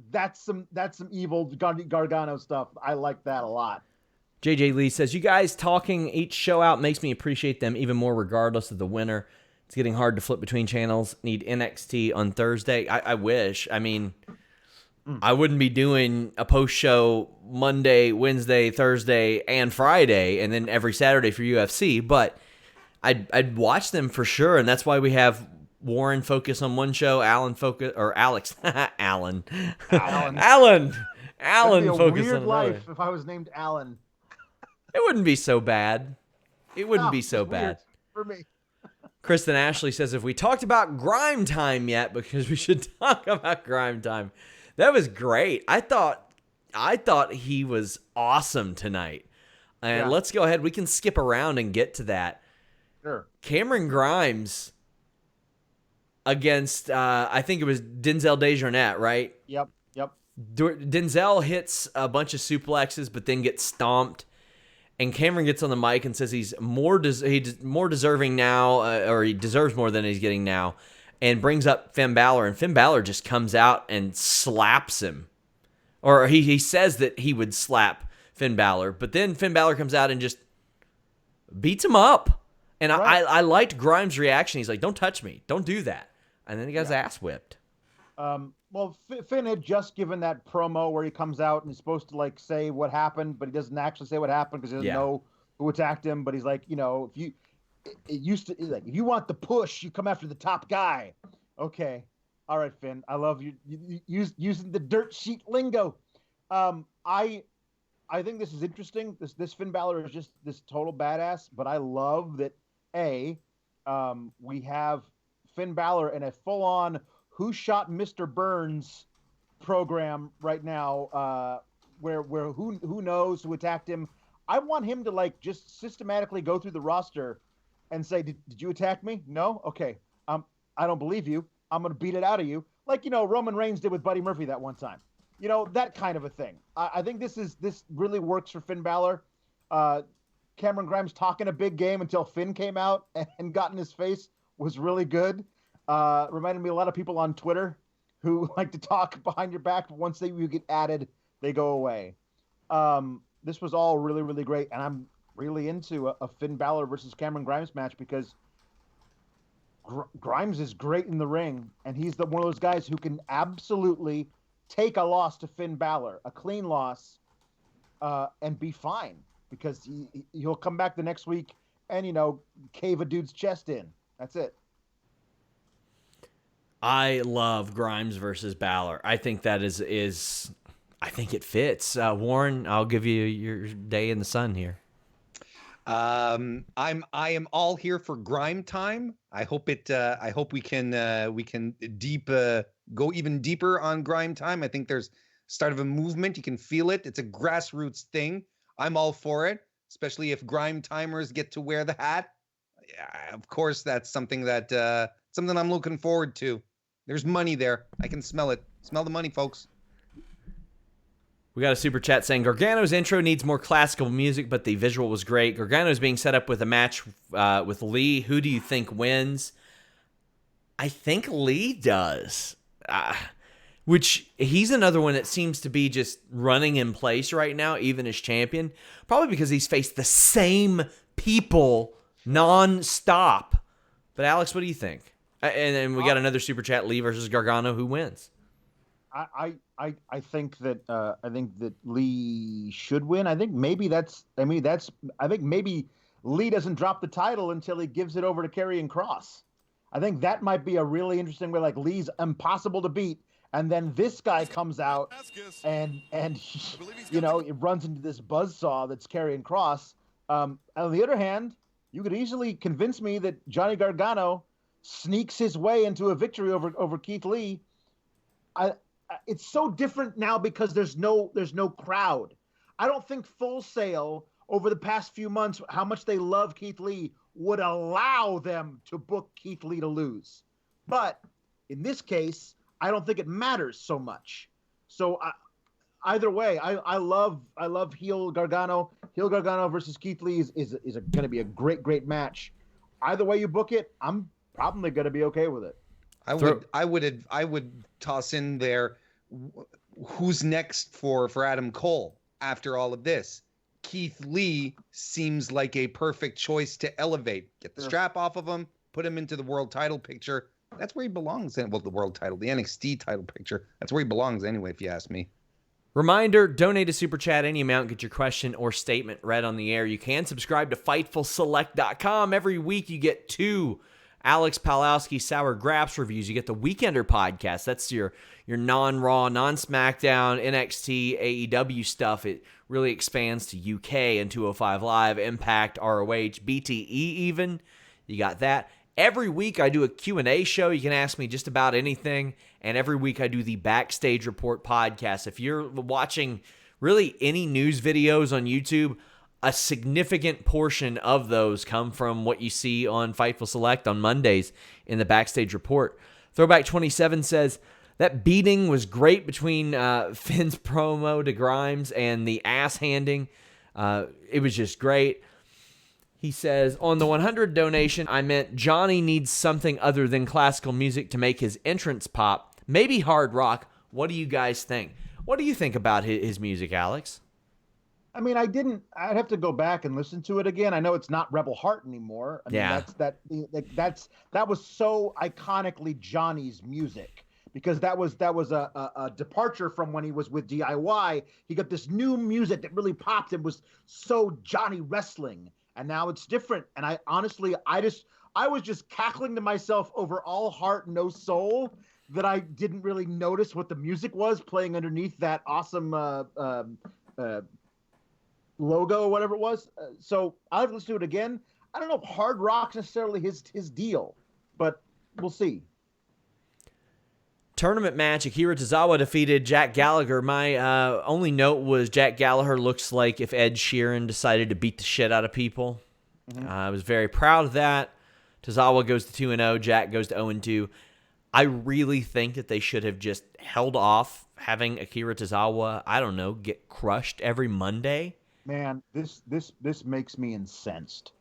S2: that's some evil Gargano stuff. I like that a lot.
S1: JJ Lee says, you guys talking each show out makes me appreciate them even more regardless of the winner. It's getting hard to flip between channels. Need NXT on Thursday. I wish. I mean, I wouldn't be doing a post show Monday, Wednesday, Thursday, and Friday, and then every Saturday for UFC, but I'd watch them for sure, and that's why we have Warren focus on one show, Alex focus on
S2: weird life if I was named Alan.
S1: It wouldn't be so bad. It wouldn't be so bad
S2: for me.
S1: Kristen Ashley says, if we talked about Grime Time yet, because we should talk about Grime Time. That was great. I thought he was awesome tonight. And let's go ahead. We can skip around and get to that.
S2: Sure.
S1: Cameron Grimes against, I think it was Denzel Desjardins, right?
S2: Yep.
S1: Denzel hits a bunch of suplexes, but then gets stomped. And Cameron gets on the mic and says he's more deserving now, or he deserves more than he's getting now, and brings up Finn Balor. And Finn Balor just comes out and slaps him. Or he says that he would slap Finn Balor. But then Finn Balor comes out and just beats him up. And right. I liked Grimes' reaction. He's like, don't touch me. Don't do that. And then he got his ass whipped.
S2: Well, Finn had just given that promo where he comes out and he's supposed to say what happened, but he doesn't actually say what happened because he doesn't know who attacked him. But he's like, if you want the push, you come after the top guy. Okay. All right, Finn. I love you using the dirt sheet lingo. I think this is interesting. This Finn Balor is just this total badass, but I love that we have Finn Balor in a full-on Who Shot Mr. Burns program right now, where who knows who attacked him. I want him to just systematically go through the roster and say, did you attack me? No? Okay. I don't believe you. I'm going to beat it out of you. Roman Reigns did with Buddy Murphy that one time. That kind of a thing. I think this really works for Finn Balor. Cameron Grimes talking a big game until Finn came out and got in his face was really good. Reminded me of a lot of people on Twitter who like to talk behind your back, but once you get added, they go away. This was all really, really great, and I'm really into a Finn Balor versus Cameron Grimes match because Grimes is great in the ring, and he's one of those guys who can absolutely take a loss to Finn Balor, a clean loss, and be fine because he'll come back the next week and, cave a dude's chest in. That's it.
S1: I love Grimes versus Balor. I think that is I think it fits. Warren, I'll give you your day in the sun here.
S3: I am all here for Grime Time. I hope we can go even deeper on Grime Time. I think there's start of a movement. You can feel it. It's a grassroots thing. I'm all for it, especially if Grime Timers get to wear the hat. Yeah, of course, that's something something I'm looking forward to. There's money there. I can smell it. Smell the money, folks.
S1: We got a super chat saying Gargano's intro needs more classical music, but the visual was great. Gargano's being set up with a match with Lee. Who do you think wins? I think Lee does. Which he's another one that seems to be just running in place right now, even as champion. Probably because he's faced the same people non-stop. But Alex, what do you think? And then we got another super chat: Lee versus Gargano. Who wins?
S2: I think that Lee should win. I think maybe Lee doesn't drop the title until he gives it over to Karrion Kross. I think that might be a really interesting way. Like, Lee's impossible to beat, and then this guy comes out and he, it runs into this buzzsaw that's Karrion Kross. On the other hand, you could easily convince me that Johnny Gargano sneaks his way into a victory over Keith Lee. It's so different now because there's no crowd. I don't think Full Sail over the past few months, how much they love Keith Lee, would allow them to book Keith Lee to lose. But in this case, I don't think it matters so much. So either way, I love heel Gargano. Heel Gargano versus Keith Lee is going to be a great match. Either way you book it, I'm probably going to be okay with it.
S3: I would toss in there who's next for Adam Cole after all of this. Keith Lee seems like a perfect choice to elevate. Get the strap off of him, put him into the world title picture. That's where he belongs. The world title, the NXT title picture. That's where he belongs anyway, if you ask me.
S1: Reminder, donate a super chat any amount, get your question or statement read on the air. You can subscribe to FightfulSelect.com. Every week you get 2 Alex Pawlowski Sour Graps reviews. You get the Weekender podcast. That's your non-Raw, non-SmackDown, NXT, AEW stuff. It really expands to UK and 205 Live, Impact, ROH, BTE even. You got that. Every week I do a Q&A show. You can ask me just about anything. And every week I do the Backstage Report podcast. If you're watching really any news videos on YouTube, a significant portion of those come from what you see on Fightful Select on Mondays in the Backstage Report. Throwback 27 says, that beating was great between Finn's promo to Grimes and the ass handing. It was just great. He says, on the 100 donation, I meant Johnny needs something other than classical music to make his entrance pop. Maybe hard rock. What do you guys think? What do you think about his music, Alex?
S2: I mean, I'd have to go back and listen to it again. I know it's not Rebel Heart anymore. I mean, that was so iconically Johnny's music, because that was a departure from when he was with DIY. He got this new music that really popped and was so Johnny wrestling. And now it's different. And I honestly, I was just cackling to myself over All Heart, No Soul, that I didn't really notice what the music was playing underneath that awesome logo or whatever it was. So I'll have to listen to it again. I don't know if hard rock's necessarily his deal, but we'll see.
S1: Tournament match, Akira Tozawa defeated Jack Gallagher. My only note was Jack Gallagher looks like if Ed Sheeran decided to beat the shit out of people. Mm-hmm. I was very proud of that. Tozawa goes to 2-0. Jack goes to 0-2. I really think that they should have just held off having Akira Tozawa, I don't know, get crushed every Monday.
S2: Man, this makes me incensed.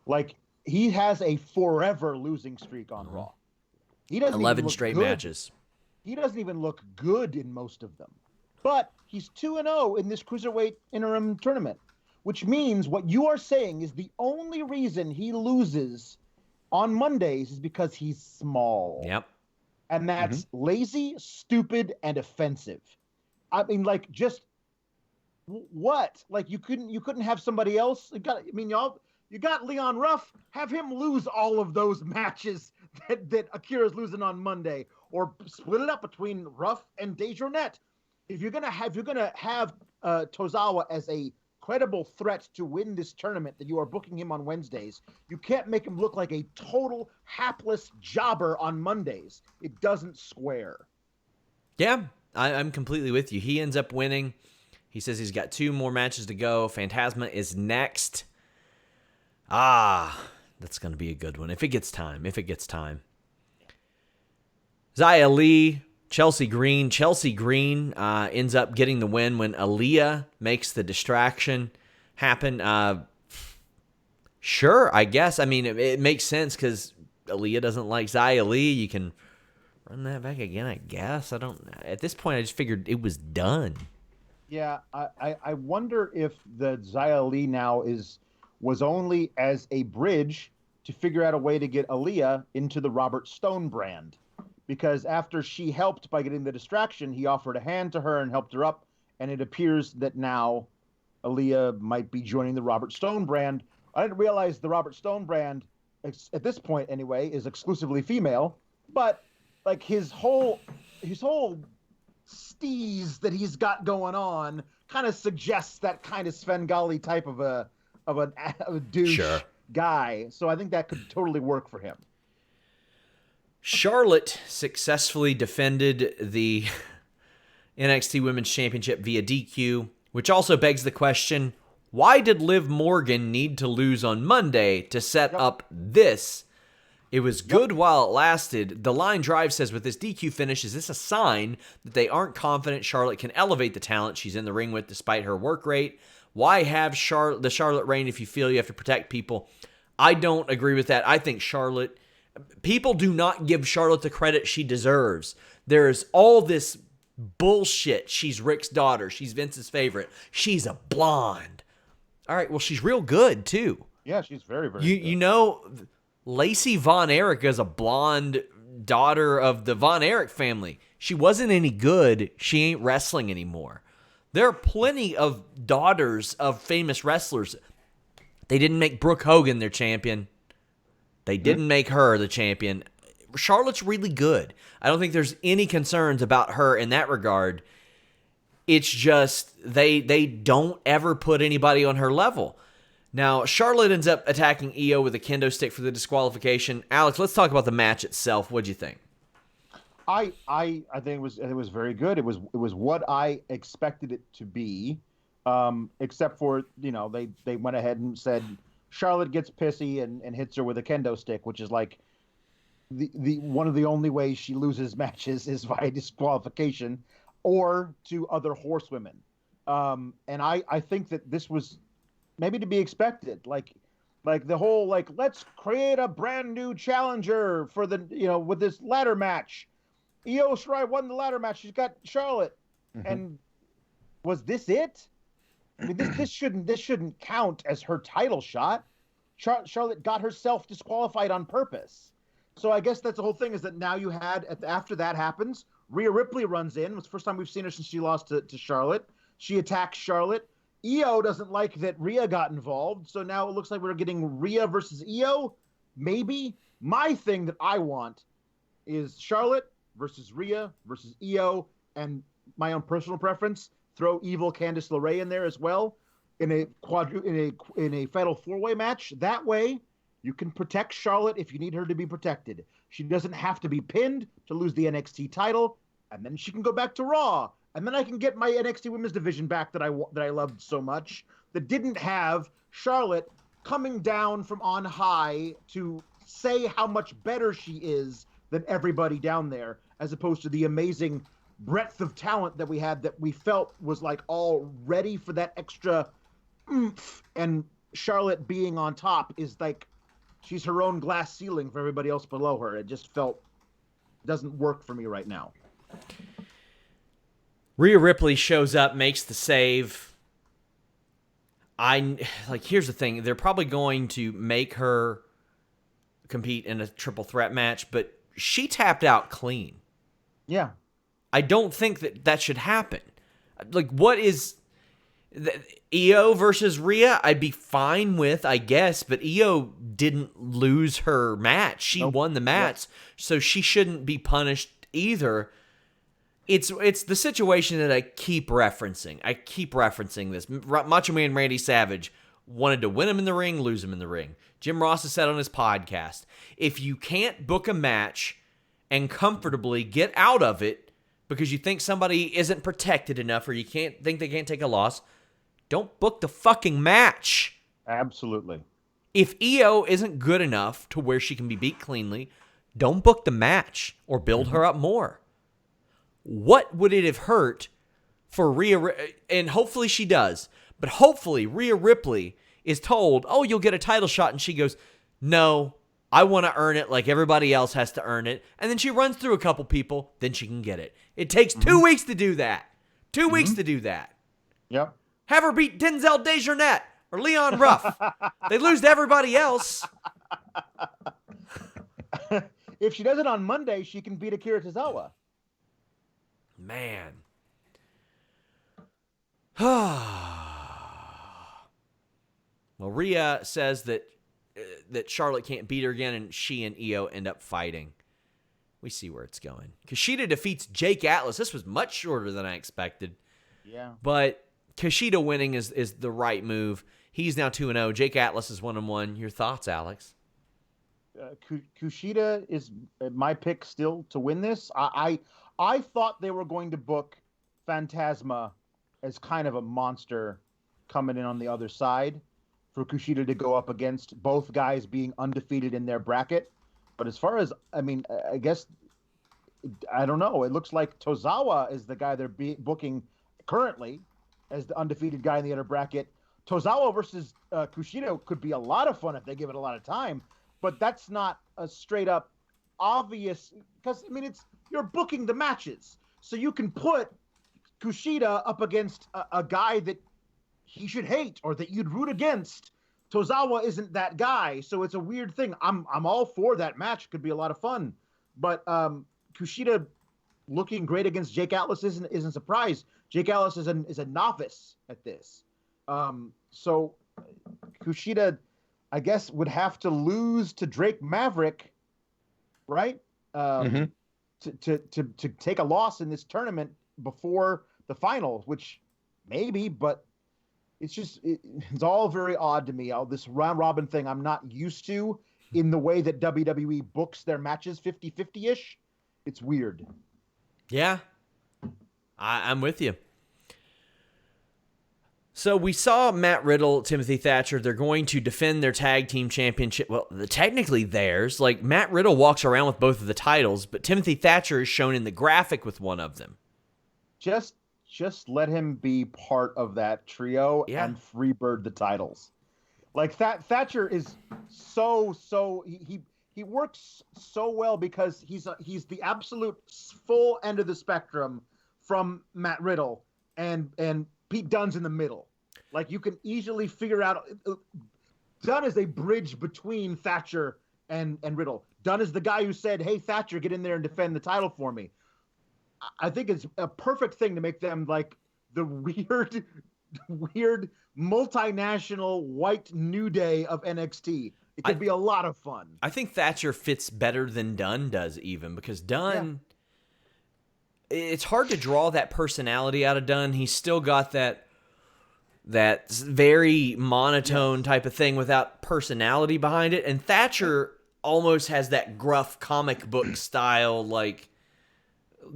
S2: Like, he has a forever losing streak on Raw. He doesn't
S1: 11 straight matches.
S2: He doesn't even look good in most of them. But he's 2-0 in this Cruiserweight interim tournament, which means what you are saying is the only reason he loses on Mondays is because he's small.
S1: Yep.
S2: And that's lazy, stupid, and offensive. I mean, like, just what? Like, you couldn't have somebody else? You got Leon Ruff. Have him lose all of those matches that Akira's losing on Monday, or split it up between Ruff and Dejournette. If you're gonna have Tozawa as a credible threat to win this tournament, that you are booking him on Wednesdays, you can't make him look like a total hapless jobber on Mondays. It doesn't square.
S1: Yeah, I'm completely with you. He ends up winning. He says he's got 2 more matches to go. Phantasma is next. That's going to be a good one if it gets time. Xia Li Chelsea Green. Chelsea Green ends up getting the win when Aaliyah makes the distraction happen. Sure, I guess. I mean, it makes sense because Aaliyah doesn't like Xia Li. You can run that back again, I guess. At this point, I just figured it was done.
S2: Yeah, I wonder if the Xia Li now was only as a bridge to figure out a way to get Aaliyah into the Robert Stone brand. Because after she helped by getting the distraction, he offered a hand to her and helped her up. And it appears that now Aaliyah might be joining the Robert Stone brand. I didn't realize the Robert Stone brand, at this point anyway, is exclusively female. But like his whole steez that he's got going on kind of suggests that kind of Svengali type of a douche guy. So I think that could totally work for him.
S1: Charlotte successfully defended the NXT Women's Championship via DQ, which also begs the question, why did Liv Morgan need to lose on Monday to set up this? It was good while it lasted. The Line Drive says with this DQ finish, is this a sign that they aren't confident Charlotte can elevate the talent she's in the ring with despite her work rate? Why have the Charlotte reign if you feel you have to protect people? I don't agree with that. I think people do not give Charlotte the credit she deserves. There's all this bullshit. She's Rick's daughter. She's Vince's favorite. She's a blonde. All right, well, she's real good, too.
S2: Yeah, she's very, very good.
S1: You know, Lacey Von Erich is a blonde daughter of the Von Erich family. She wasn't any good. She ain't wrestling anymore. There are plenty of daughters of famous wrestlers. They didn't make Brooke Hogan their champion. They didn't make her the champion. Charlotte's really good. I don't think there's any concerns about her in that regard. It's just they don't ever put anybody on her level. Now, Charlotte ends up attacking Io with a kendo stick for the disqualification. Alex, let's talk about the match itself. What'd you think?
S2: I think it was very good. It was what I expected it to be, except for they went ahead and said Charlotte gets pissy and hits her with a kendo stick, which is like the one of the only ways she loses matches is via disqualification or to other horsewomen. And I think that this was maybe to be expected. Like the whole let's create a brand new challenger for the with this ladder match. Io Shirai won the ladder match. She's got Charlotte, and was this it? I mean, this shouldn't count as her title shot. Charlotte got herself disqualified on purpose. So I guess that's the whole thing, is that now you had, after that happens, Rhea Ripley runs in. It's the first time we've seen her since she lost to Charlotte. She attacks Charlotte. Io doesn't like that Rhea got involved, so now it looks like we're getting Rhea versus Io. Maybe. My thing that I want is Charlotte versus Rhea versus Io, and my own personal preference, throw evil Candice LeRae in there as well in a fatal four-way match. That way, you can protect Charlotte if you need her to be protected. She doesn't have to be pinned to lose the NXT title, and then she can go back to Raw, and then I can get my NXT Women's Division back that I loved so much, that didn't have Charlotte coming down from on high to say how much better she is than everybody down there, as opposed to the amazing breadth of talent that we had that we felt was like all ready for that extra oomph, and Charlotte being on top is like she's her own glass ceiling for everybody else below her. It just doesn't work for me right now.
S1: Rhea Ripley shows up, makes the save. Here's the thing. They're probably going to make her compete in a triple threat match, but she tapped out clean.
S2: Yeah.
S1: I don't think that should happen. What is Io versus Rhea? I'd be fine with, I guess, but Io didn't lose her match. She won the match, so she shouldn't be punished either. It's the situation that I keep referencing. I keep referencing this. Macho Man Randy Savage wanted to win him in the ring, lose him in the ring. Jim Ross has said on his podcast, if you can't book a match and comfortably get out of it because you think somebody isn't protected enough or you think they can't take a loss, don't book the fucking match.
S2: Absolutely.
S1: If Io isn't good enough to where she can be beat cleanly, don't book the match or build her up more. what would it have hurt for Rhea, and hopefully she does, but hopefully Rhea Ripley is told, oh, you'll get a title shot, and she goes, no, I want to earn it like everybody else has to earn it, and then she runs through a couple people, then she can get it. It takes 2 weeks to do that. 2 weeks to do that.
S2: Yep.
S1: Have her beat Denzel Dejournette or Leon Ruff. They lose to everybody else.
S2: If she does it on Monday, she can beat Akira Tozawa.
S1: Man. Well, Rhea says that Charlotte can't beat her again, and she and Io end up fighting. We see where it's going. Kushida defeats Jake Atlas. This was much shorter than I expected.
S2: Yeah.
S1: But Kushida winning is the right move. He's now 2-0. Jake Atlas is 1-1. Your thoughts, Alex?
S2: Kushida is my pick still to win this. I thought they were going to book Phantasma as kind of a monster coming in on the other side for Kushida to go up against, both guys being undefeated in their bracket. But as far as, I guess, I don't know. It looks like Tozawa is the guy they're booking currently as the undefeated guy in the other bracket. Tozawa versus Kushida could be a lot of fun if they give it a lot of time, but that's not a straight up obvious, because you're booking the matches, so you can put Kushida up against a guy that he should hate or that you'd root against. Tozawa isn't that guy, so it's a weird thing. I'm all for that match. It could be a lot of fun, but Kushida looking great against Jake Atlas isn't a surprise. Jake Atlas is a novice at this, so Kushida, I guess, would have to lose to Drake Maverick, right? To take a loss in this tournament before the final, which maybe, but it's all very odd to me. This round robin thing I'm not used to in the way that WWE books their matches 50-50-ish. It's weird.
S1: Yeah, I'm with you. So we saw Matt Riddle, Timothy Thatcher. They're going to defend their tag team championship. Well, technically theirs. Like, Matt Riddle walks around with both of the titles, but Timothy Thatcher is shown in the graphic with one of them. Just
S2: let him be part of that trio and freebird the titles. Like, Thatcher is he works so well because he's the absolute full end of the spectrum from Matt Riddle, and Pete Dunne's in the middle. Like, you can easily figure out Dunne is a bridge between Thatcher and Riddle. Dunne is the guy who said, "Hey, Thatcher, get in there and defend the title for me." I think it's a perfect thing to make them like the weird multinational white New Day of NXT. It could be a lot of fun.
S1: I think Thatcher fits better than Dunne does, even, because Dunne, it's hard to draw that personality out of Dunne. He's still got that very monotone type of thing without personality behind it. And Thatcher almost has that gruff comic book style, like,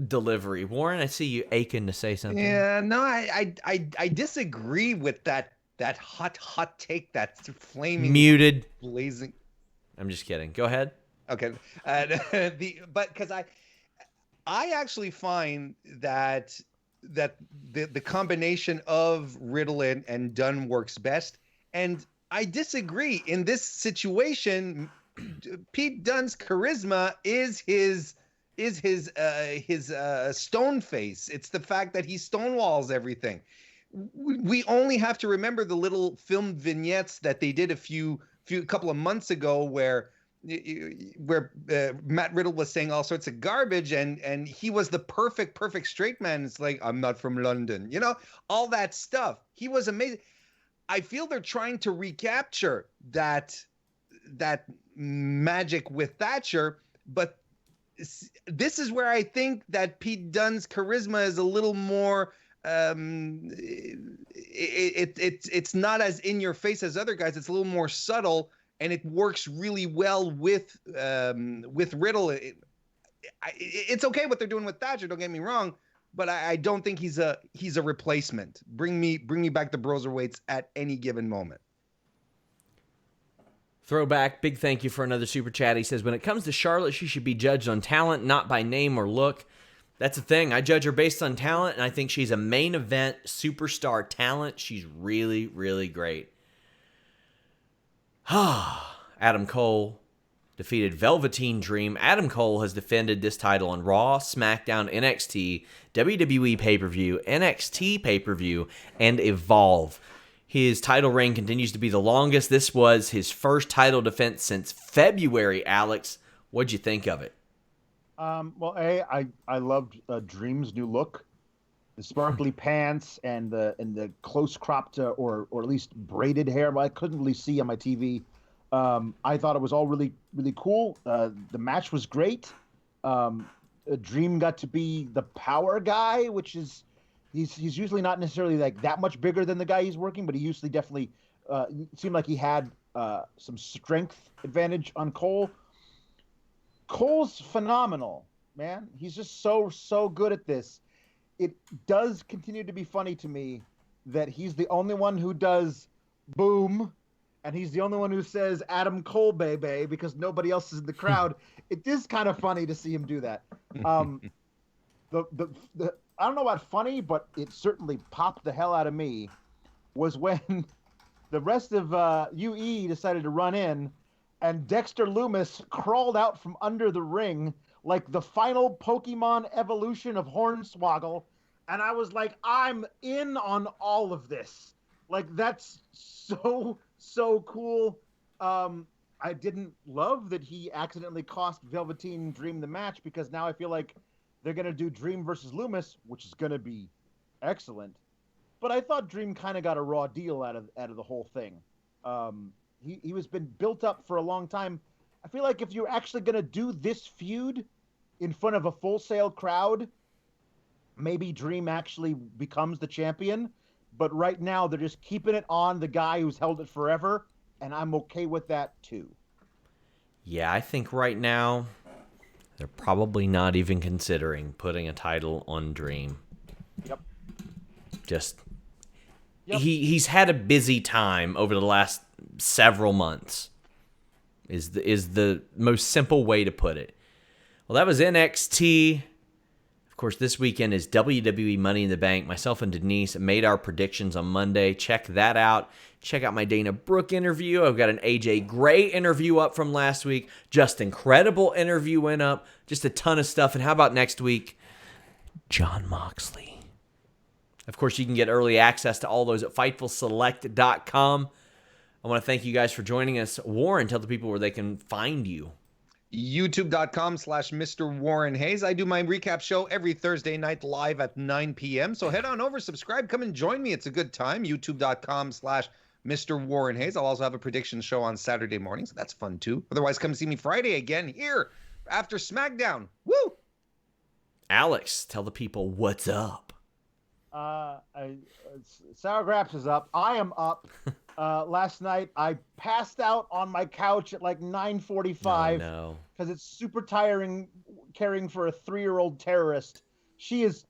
S1: delivery. Warren, I see you aching to say something.
S3: Yeah, no, I disagree with that hot take, that flaming
S1: muted
S3: blazing.
S1: I'm just kidding. Go ahead.
S3: Okay. But because I actually find that the combination of Riddle and Dunne works best, and I disagree in this situation. Pete Dunne's charisma is his stone face. It's the fact that he stonewalls everything. We only have to remember the little film vignettes that they did a couple of months ago where Matt Riddle was saying all sorts of garbage, and he was the perfect straight man. It's like, I'm not from London, all that stuff. He was amazing. I feel they're trying to recapture that magic with Thatcher, but this is where I think that Pete Dunne's charisma is a little more it's not as in your face as other guys. It's a little more subtle, and it works really well with Riddle. It's okay what they're doing with Thatcher, don't get me wrong, but I don't think he's a replacement. Bring me back the Broserweights at any given moment.
S1: Throwback, big thank you for another super chat. He says, when it comes to Charlotte, she should be judged on talent, not by name or look. That's the thing. I judge her based on talent, and I think she's a main event superstar talent. She's really, really great. Adam Cole defeated Velveteen Dream. Adam Cole has defended this title on Raw, SmackDown, NXT, WWE pay-per-view, NXT pay-per-view, and Evolve. His title reign continues to be the longest. This was his first title defense since February, Alex. What'd you think of it?
S2: Well, I loved Dream's new look, the sparkly pants and the close cropped or at least braided hair. But I couldn't really see on my TV. I thought it was all really really cool. The match was great. Dream got to be the power guy, which is he's usually not necessarily like that much bigger than the guy he's working, but he usually definitely seemed like he had some strength advantage on Cole. Cole's phenomenal, man. He's just so good at this. It does continue to be funny to me that he's the only one who does boom, and he's the only one who says Adam Cole baby because nobody else is in the crowd. It is kind of funny to see him do that. The I don't know about funny, but it certainly popped the hell out of me was when the rest of UE decided to run in. And Dexter Lumis crawled out from under the ring like the final Pokemon evolution of Hornswoggle. And I was like, I'm in on all of this. Like, that's so cool. I didn't love that he accidentally cost Velveteen Dream the match because now I feel like they're going to do Dream versus Lumis, which is going to be excellent. But I thought Dream kind of got a raw deal out of the whole thing. He was been built up for a long time. I feel like if you're actually going to do this feud in front of a Full Sail crowd, maybe Dream actually becomes the champion. But right now, they're just keeping it on the guy who's held it forever, and I'm okay with that too.
S1: Yeah, I think right now, they're probably not even considering putting a title on Dream.
S2: Yep.
S1: Yep. He's had a busy time over the last several months is the most simple way to put it. Well, that was NXT. Of course, this weekend is WWE Money in the Bank. Myself and Denise made our predictions on Monday. Check that out. Check out my Dana Brooke interview. I've got an AJ Gray interview up from last week. Just Incredible interview went up. Just a ton of stuff. And how about next week? Jon Moxley. Of course, you can get early access to all those at FightfulSelect.com. I want to thank you guys for joining us. Warren, tell the people where they can find you.
S3: YouTube.com/Mr. Warren Hayes. I do my recap show every Thursday night live at 9 p.m. So head on over, subscribe, come and join me. It's a good time. YouTube.com/Mr. Warren Hayes. I'll also have a prediction show on Saturday morning, so that's fun too. Otherwise, come see me Friday again here after SmackDown. Woo!
S1: Alex, tell the people what's up.
S2: Sour Graps is up. I am up. Last night I passed out on my couch at like 9:45 because it's super tiring caring for a 3-year-old terrorist. She is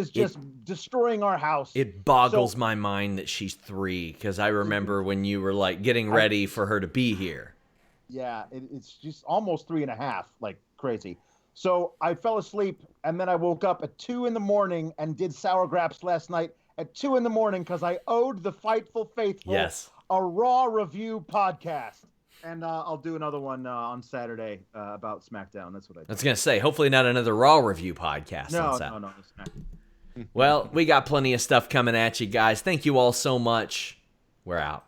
S2: just destroying our house.
S1: It boggles my mind that she's 3 because I remember when you were like getting ready for her to be here.
S2: Yeah, it's just almost 3.5, like crazy. So I fell asleep and then I woke up at 2 a.m. and did Sour Graps last night at 2 a.m. because I owed the Fightful Faithful a Raw review podcast. And I'll do another one on Saturday about SmackDown. That's what I
S1: was going to say. Hopefully not another Raw review podcast.
S2: No.
S1: Well, we got plenty of stuff coming at you guys. Thank you all so much. We're out.